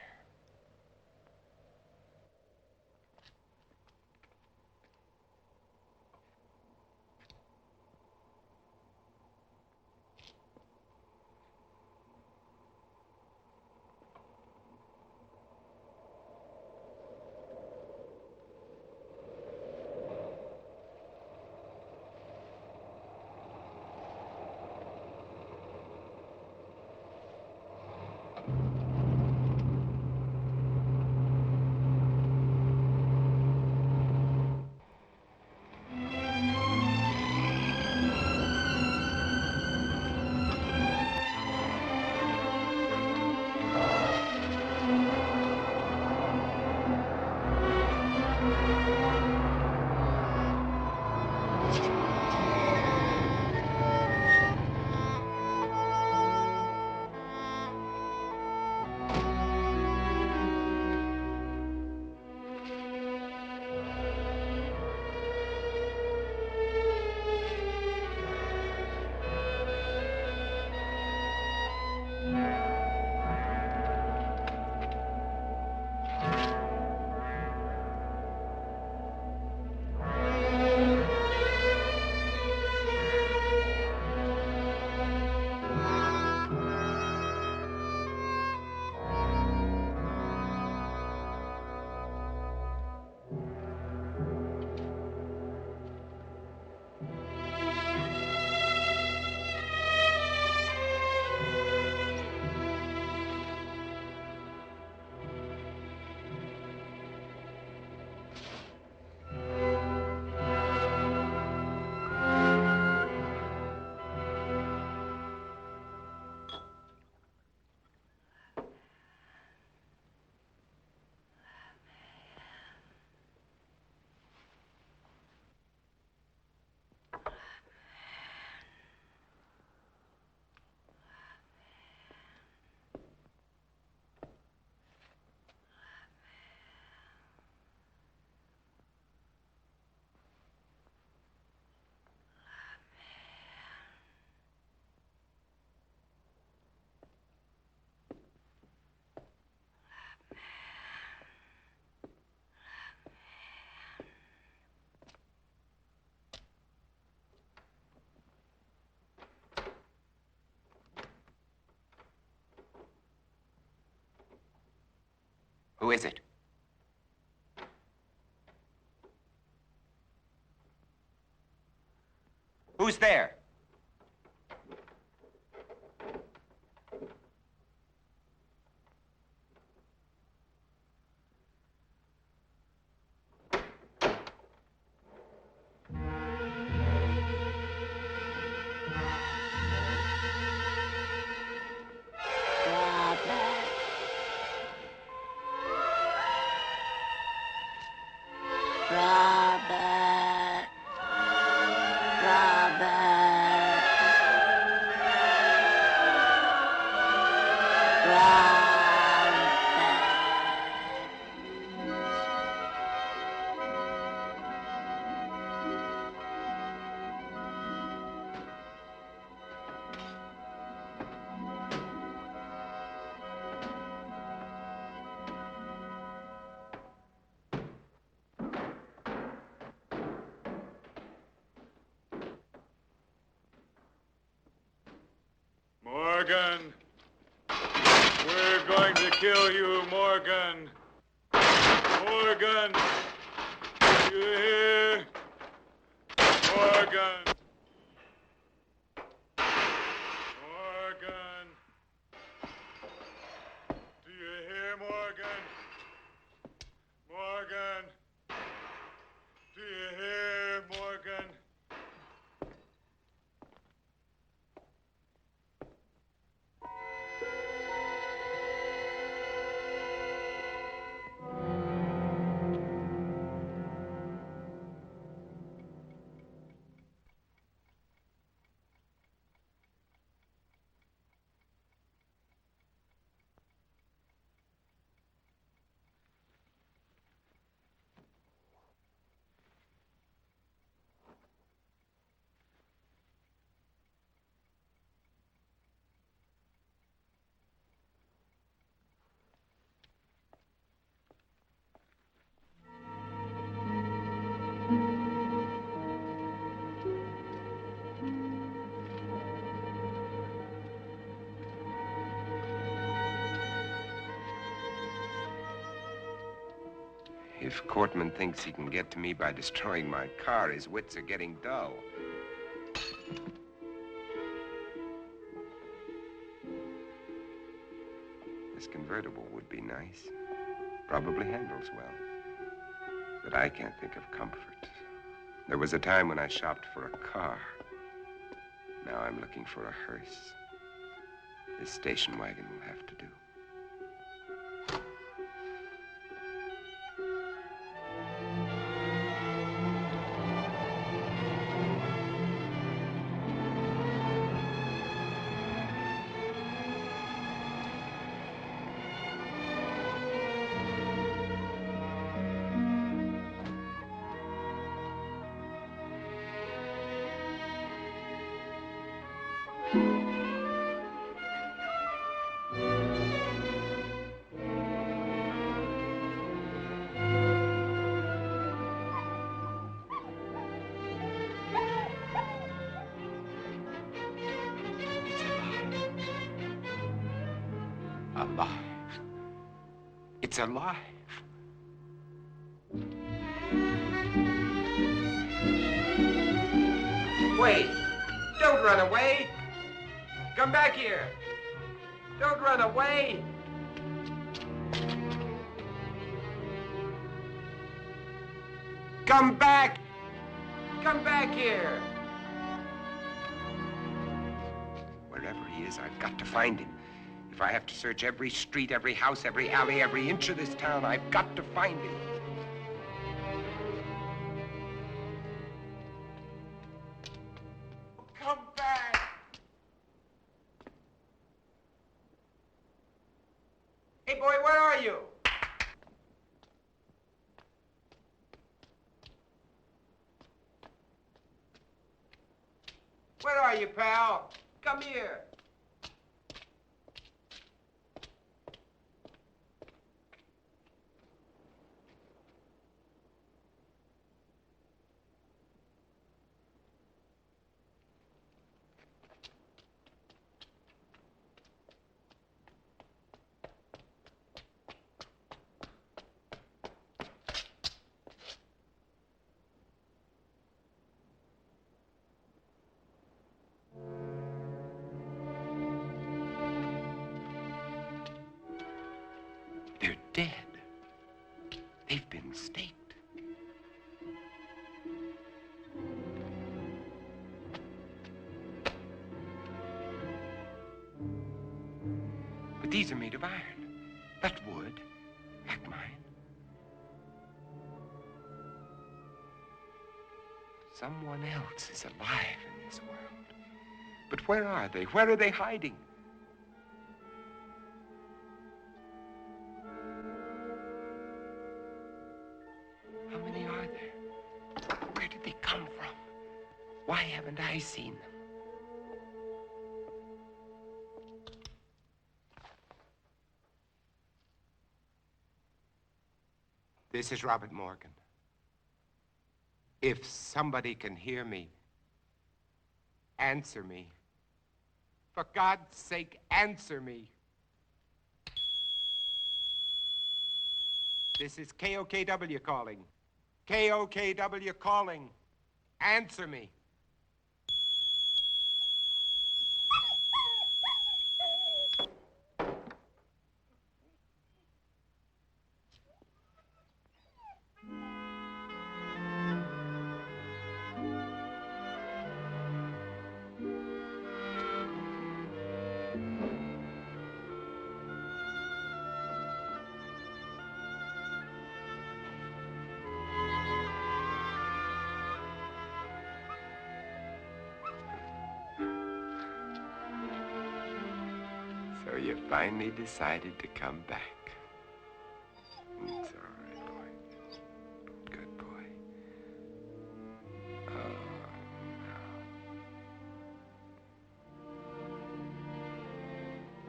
Who is it? Who's there? Morgan! We're going to kill you, Morgan! Morgan! You hear? Morgan! Morgan! Do you hear, Morgan? Morgan! Do you hear, Morgan? If Cortman thinks he can get to me by destroying my car, his wits are getting dull. This convertible would be nice. Probably handles well. But I can't think of comfort. There was a time when I shopped for a car. Now I'm looking for a hearse. This station wagon will have to do. Alive. It's alive. Wait! Don't run away! Come back here! Don't run away! Come back! Come back here! Wherever he is, I've got to find him. If I have to search every street, every house, every alley, every inch of this town, I've got to find him. Come back! Hey, boy, where are you? Where are you, pal? Come here. They're dead. They've been staked. But these are made of iron. That wood, like mine. Someone else is alive in this world. But where are they? Where are they hiding? Why haven't I seen them? This is Robert Morgan. If somebody can hear me, answer me. For God's sake, answer me. This is KOKW calling. KOKW calling. Answer me. So you finally decided to come back. It's all right, boy. Good boy.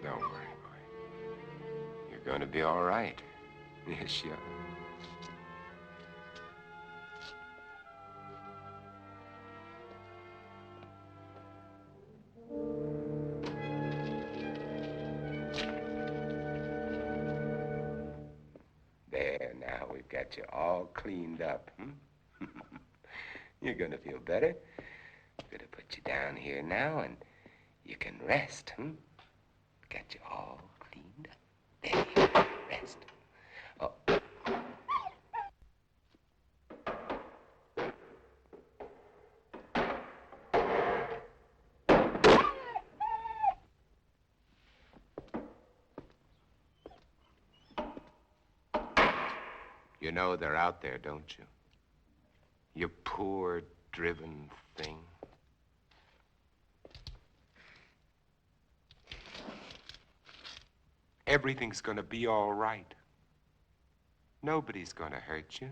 Don't worry, boy. You're going to be all right. Yes, you are. There, now we've got you all cleaned up. You're gonna feel better. I'm gonna put you down here now and you can rest. Got you all cleaned up. There you go. Rest. Oh. You know they're out there, don't you? You poor, driven thing. Everything's gonna be all right. Nobody's gonna hurt you.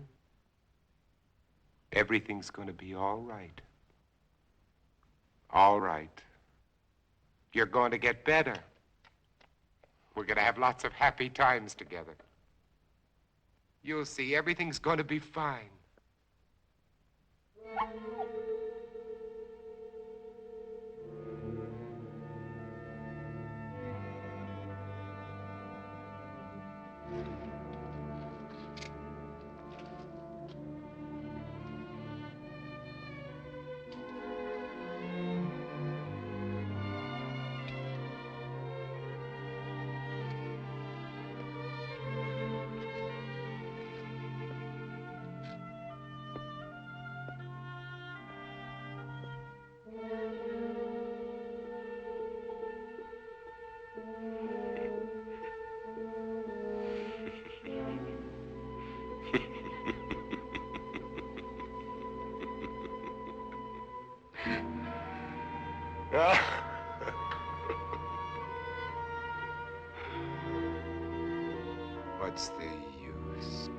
Everything's gonna be all right. All right. You're going to get better. We're gonna have lots of happy times together. You'll see, everything's going to be fine. What's the use?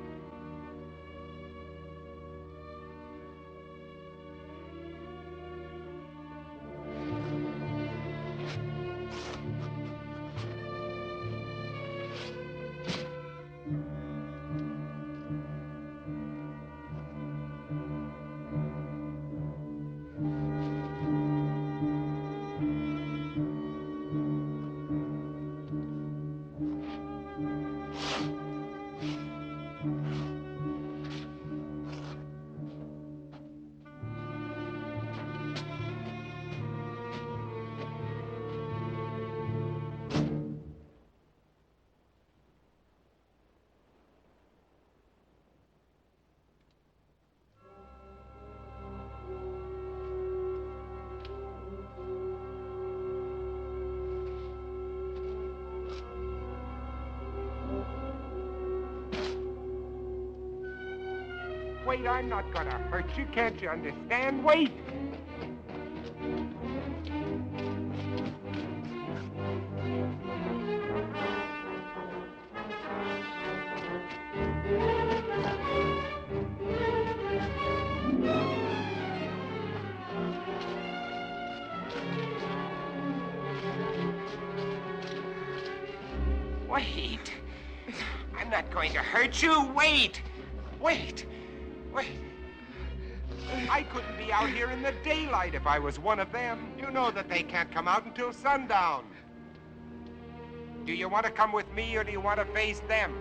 Wait, I'm not gonna hurt you. Can't you understand? Wait! Wait. I'm not going to hurt you. Wait. Wait. Wait. I couldn't be out here in the daylight if I was one of them. You know that they can't come out until sundown. Do you want to come with me or do you want to face them?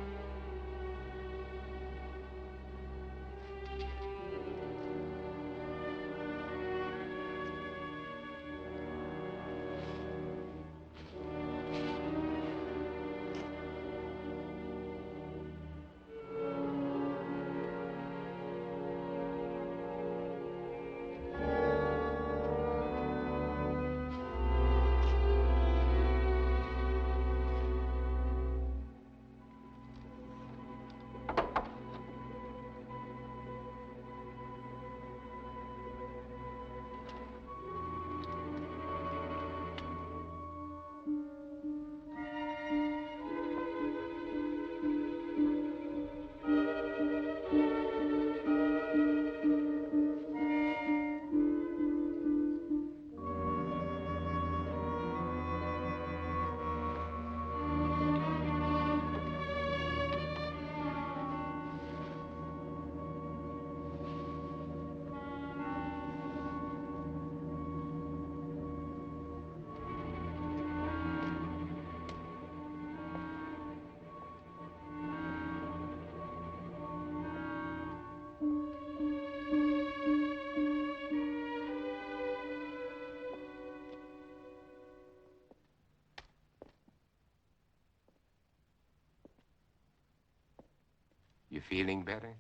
You feeling better?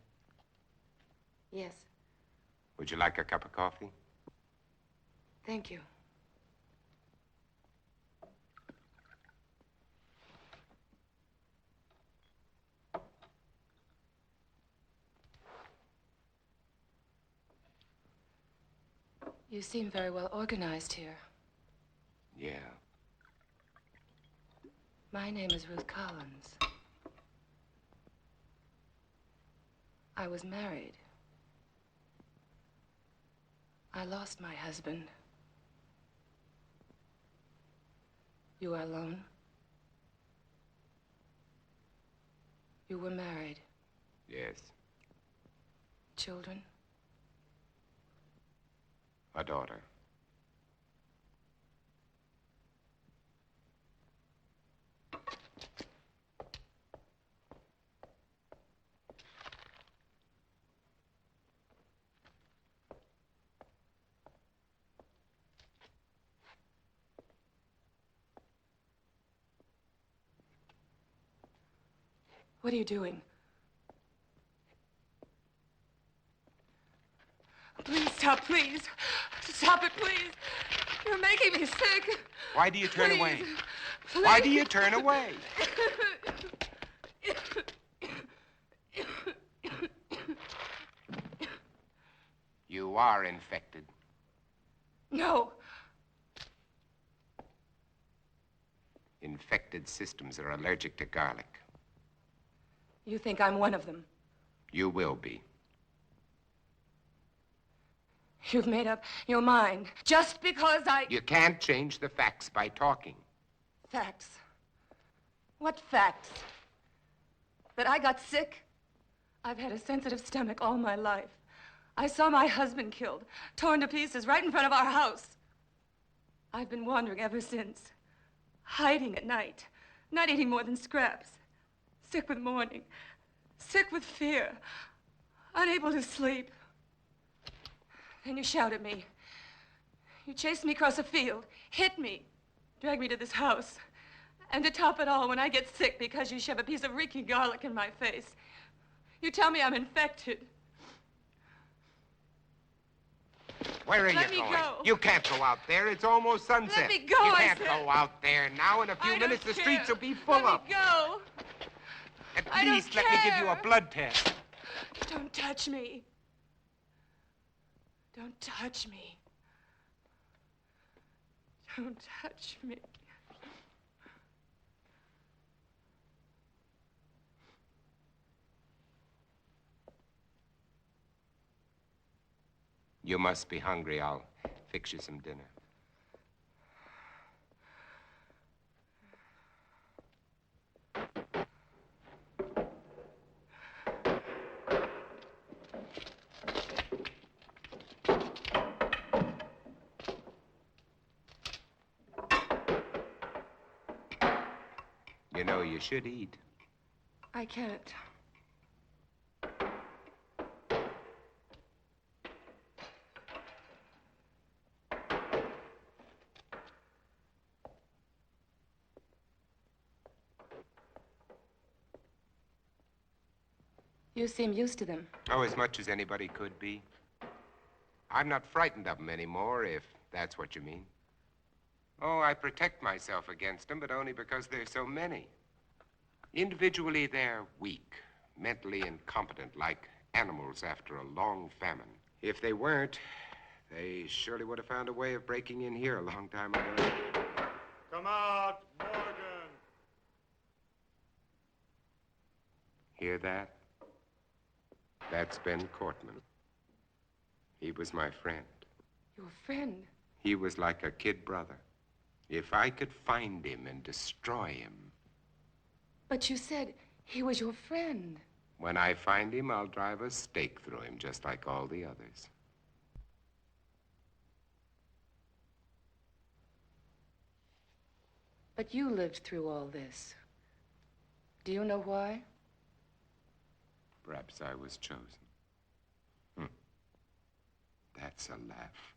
Yes, Would you like a cup of coffee? thank you. You seem very well organized here. Yeah. My name is Ruth Collins. I was married. I lost my husband. You are alone? You were married. Yes. Children? A daughter. What are you doing? Please stop, please. Stop it, please. You're making me sick. Why do you turn Please. away? Please. Why do you turn away? You are infected. No. Infected systems are allergic to garlic. You think I'm one of them. You will be. You've made up your mind just because I... You can't change the facts by talking. Facts? What facts? That I got sick? I've had a sensitive stomach all my life. I saw my husband killed, torn to pieces right in front of our house. I've been wandering ever since, hiding at night, not eating more than scraps, sick with mourning, sick with fear, unable to sleep. Then you shout at me. You chased me across a field, hit me, dragged me to this house. And to top it all, when I get sick because you shove a piece of reeking garlic in my face, you tell me I'm infected. Where are Let you me going? go. You can't go out there. It's almost sunset. Let me go, You I can't said. go out there now. In a few I minutes, don't the streets care. will be full Let up. me go. At I don't least let me give you a care. blood test. Don't touch me. Don't touch me. Don't touch me. You must be hungry. I'll fix you some dinner. You know, you should eat. I can't. You seem used to them. Oh, as much as anybody could be. I'm not frightened of them anymore, if that's what you mean. Oh, I protect myself against them, but only because there's so many. Individually, they're weak, mentally incompetent, like animals after a long famine. If they weren't, they surely would have found a way of breaking in here a long time ago. Come out, Morgan. Hear that? That's Ben Cortman. He was my friend. Your friend? He was like a kid brother. If I could find him and destroy him. But you said he was your friend. When I find him, I'll drive a stake through him, just like all the others. But you lived through all this. Do you know why? Perhaps I was chosen. That's a laugh.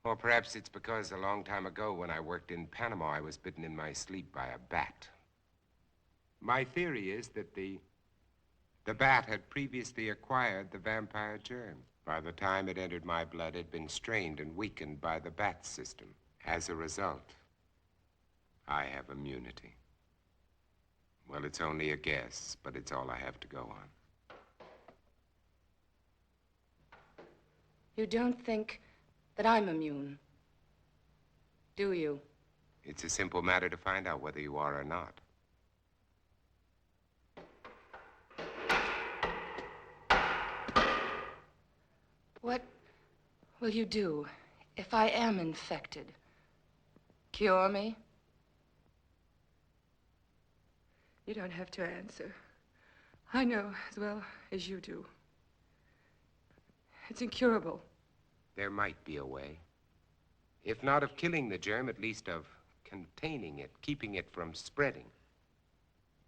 Or perhaps it's because a long time ago when I worked in Panama, I was bitten in my sleep by a bat. My theory is that the bat had previously acquired the vampire germ. By the time it entered my blood, it had been strained and weakened by the bat system. As a result, I have immunity. Well, it's only a guess, but it's all I have to go on. You don't think that I'm immune, do you? It's a simple matter to find out whether you are or not. What will you do if I am infected? Cure me? You don't have to answer. I know as well as you do. It's incurable. There might be a way. If not of killing the germ, at least of containing it, keeping it from spreading.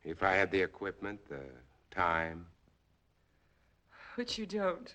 If I had the equipment, the time. Which you don't.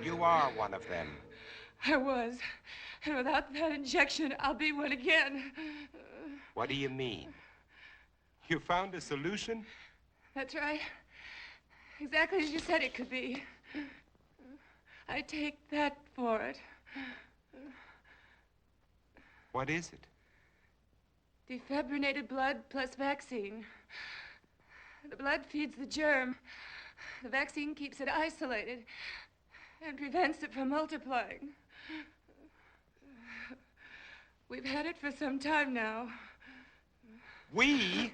You are one of them. I was. And without that injection, I'll be one again. What do you mean? You found a solution? That's right. Exactly as you said it could be. I take that for it. What is it? Defibrinated blood plus vaccine. The blood feeds the germ. The vaccine keeps it isolated and prevents it from multiplying. We've had it for some time now. We?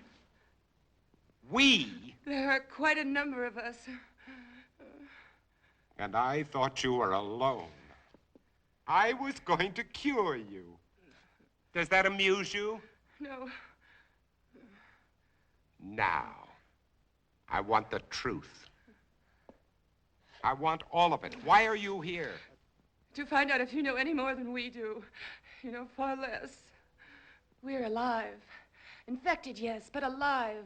There are quite a number of us. And I thought you were alone. I was going to cure you. Does that amuse you? No. Now, I want the truth. I want all of it. Why are you here? To find out if you know any more than we do. You know far less. We're alive. Infected, yes, but alive.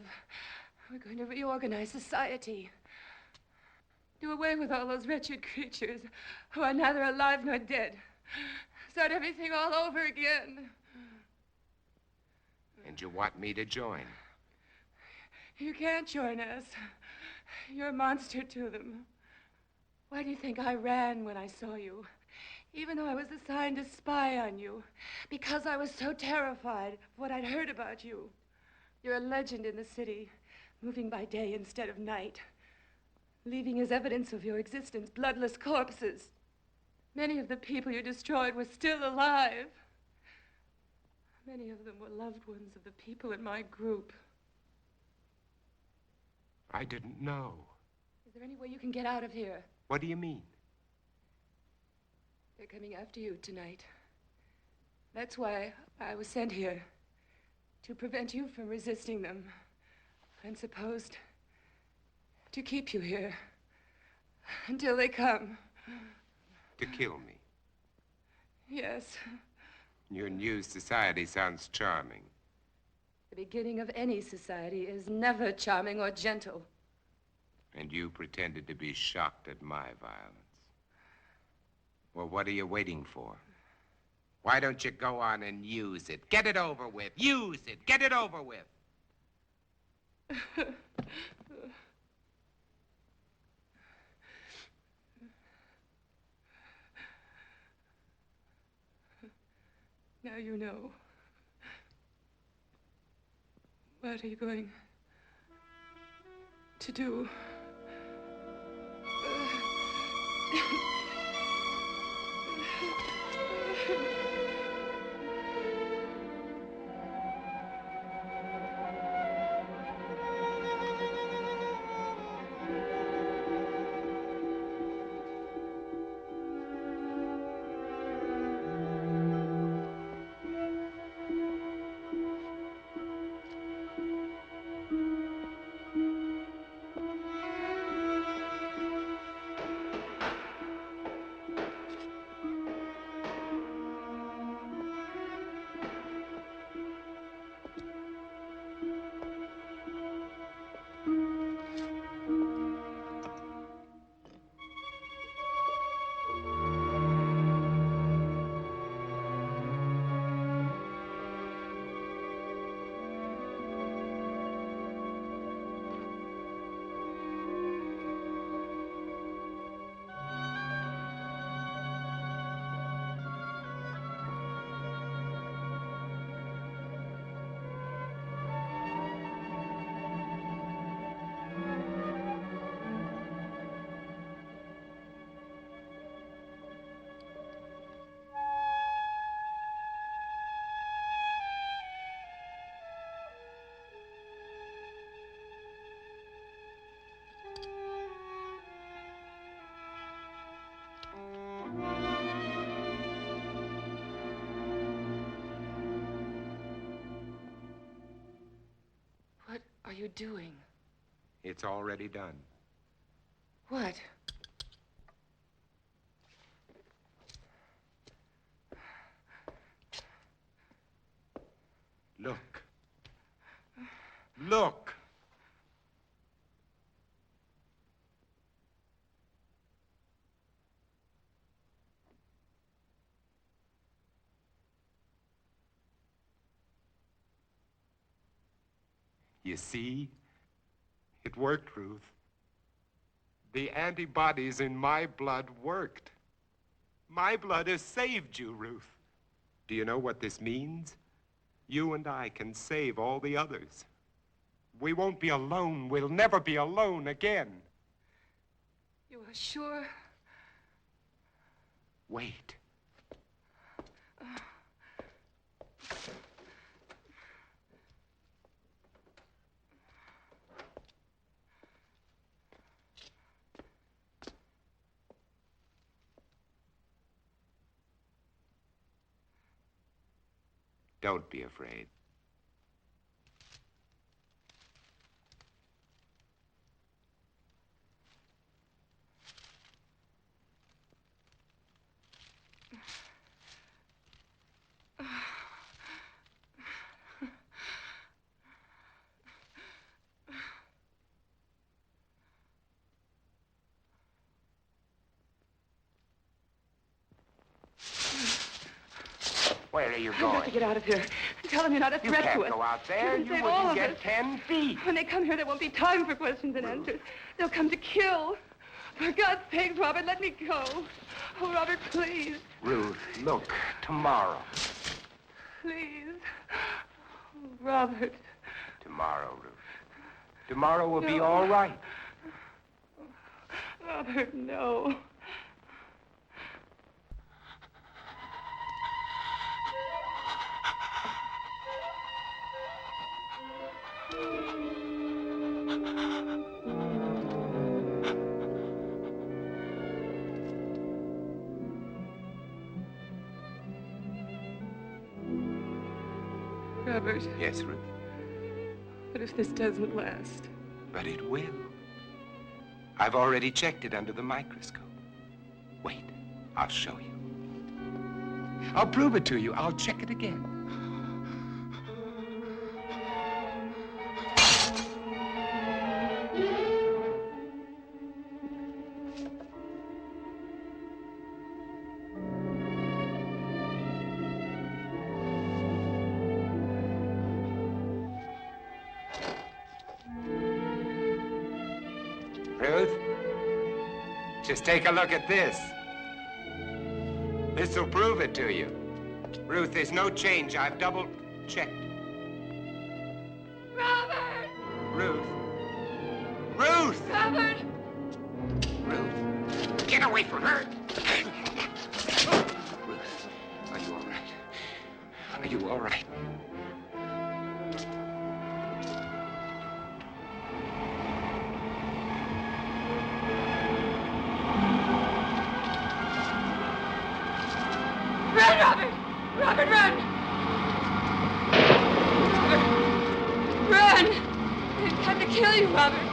We're going to reorganize society. Do away with all those wretched creatures who are neither alive nor dead. Start everything all over again. And you want me to join? You can't join us. You're a monster to them. Why do you think I ran when I saw you? Even though I was assigned to spy on you. Because I was so terrified of what I'd heard about you. You're a legend in the city. moving by day instead of night, leaving as evidence of your existence bloodless corpses. Many of the people you destroyed were still alive. Many of them were loved ones of the people in my group. I didn't know. Is there any way you can get out of here? What do you mean? They're coming after you tonight. That's why I was sent here, to prevent you from resisting them, and supposed to keep you here until they come. To kill me. Yes. Your new society sounds charming. The beginning of any society is never charming or gentle. And you pretended to be shocked at my violence. Well, what are you waiting for? Why don't you go on and use it? Get it over with. Use it. Get it over with. Now you know. What are you going to do? What are you doing? It's already done. What? Look. Look. You see? It worked, Ruth. The antibodies in my blood worked. My blood has saved you, Ruth. Do you know what this means? You and I can save all the others. We won't be alone. We'll never be alone again. You are sure? Wait. Don't be afraid. Where are you I've going? got to get out of here. Tell them you're not a threat to us. You can't go out there. You Save all wouldn't of get us. 10 feet. When they come here, there won't be time for questions and answers. They'll come to kill. For God's sake, Robert, let me go. Oh, Robert, please. Ruth, look, tomorrow. Please. Oh, Robert. Tomorrow, Ruth. Tomorrow will be all right. Robert, no. Robert. Yes, Ruth. What if this doesn't last? But it will. I've already checked it under the microscope. Wait, I'll show you. I'll prove it to you. I'll check it again. Ruth, just take a look at this. This'll prove it to you. Ruth, there's no change. I've double-checked. Robert! Ruth. Ruth! Robert! Ruth, get away from her! Ruth, are you all right? Are you all right? Run, Robert! Robert, run! Run! They've come to kill you, Robert.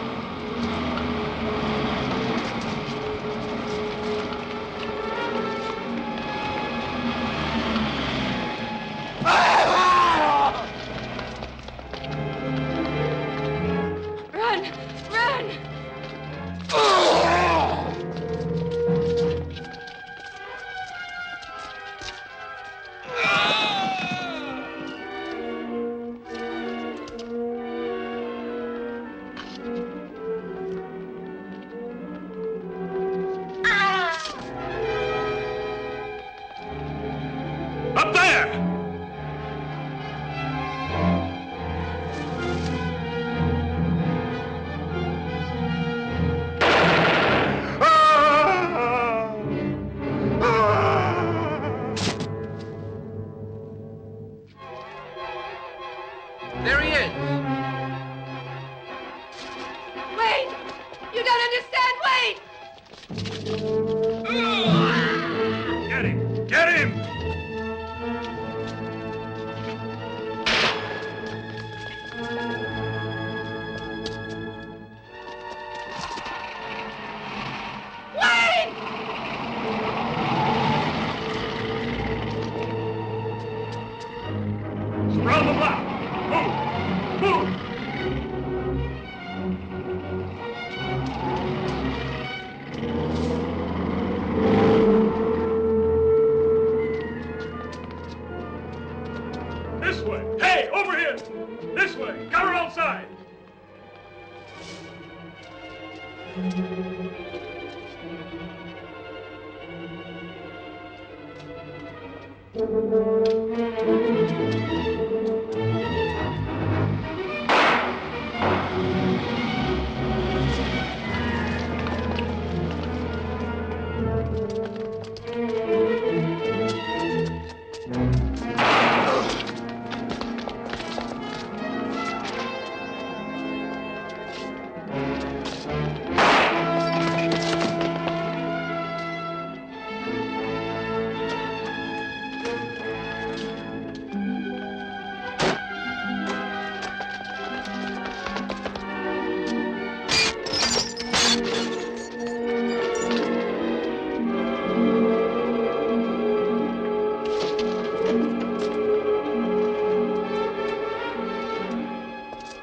Run! Run! Up there! There he is. Wait! You don't understand! Wait! Get him! Get him! Wait! Surround the block! Move! Move! This way! Hey, over here! This way! Got her outside!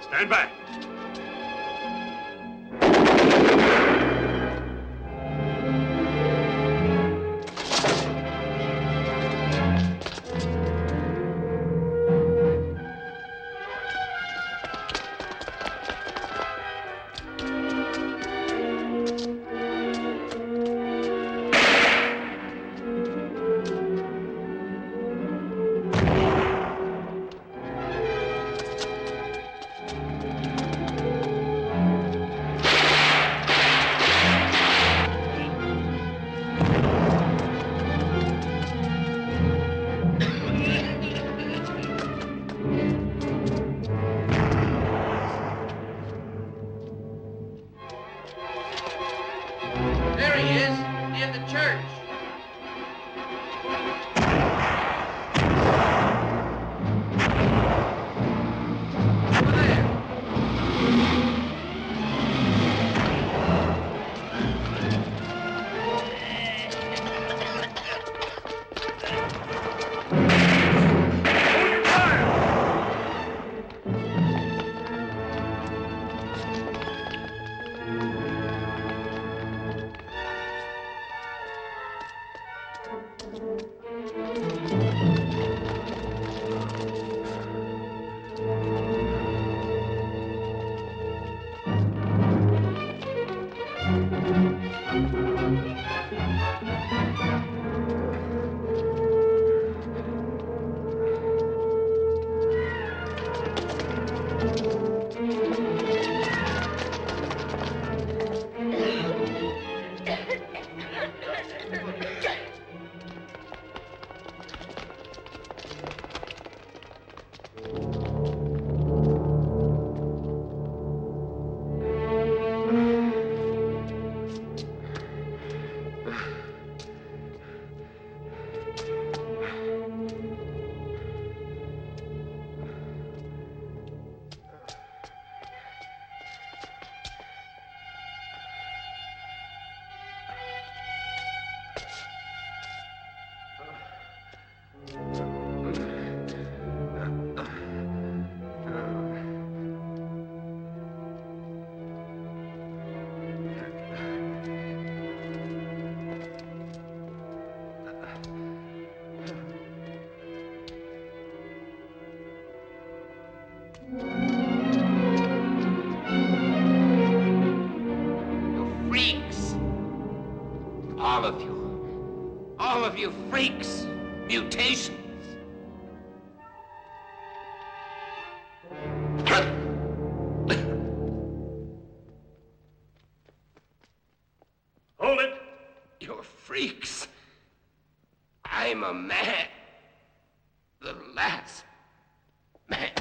Stand back. of you freaks. Mutations. Hold it! You're freaks. I'm a man. The last man.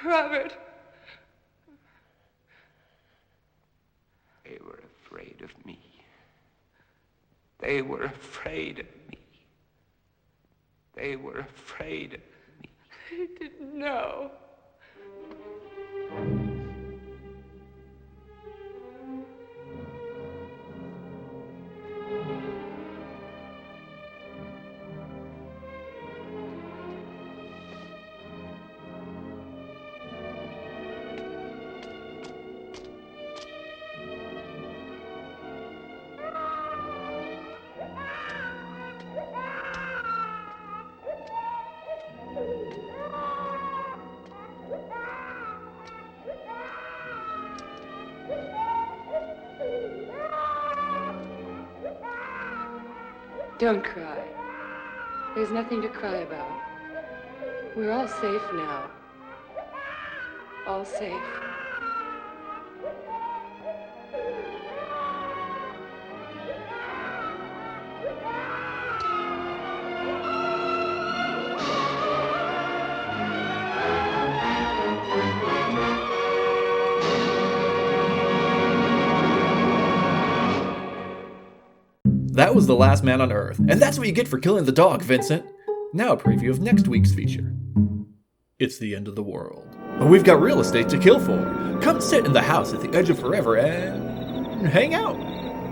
Robert. They were afraid of me. They were afraid of me. They were afraid of me. I didn't know. Don't cry. There's nothing to cry about. We're all safe now. All safe. That was The Last Man on Earth, and that's what you get for killing the dog, Vincent. Now a preview of next week's feature. It's the end of the world. But we've got real estate to kill for. Come sit in the house at the edge of forever and hang out.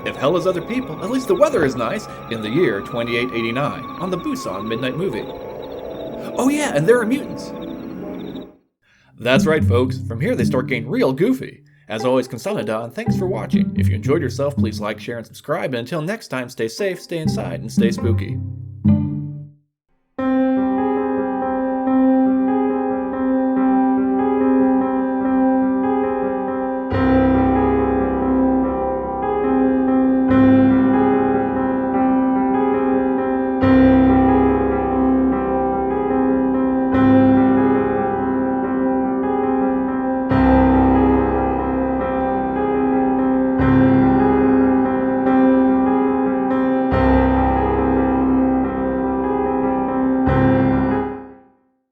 If hell is other people, at least the weather is nice in the year 2889 on the Busan Midnight Movie. Oh yeah, and there are mutants. That's right, folks. From here they start getting real goofy. As always, Consanada, and thanks for watching. If you enjoyed yourself, please like, share, and subscribe. And until next time, stay safe, stay inside, and stay spooky.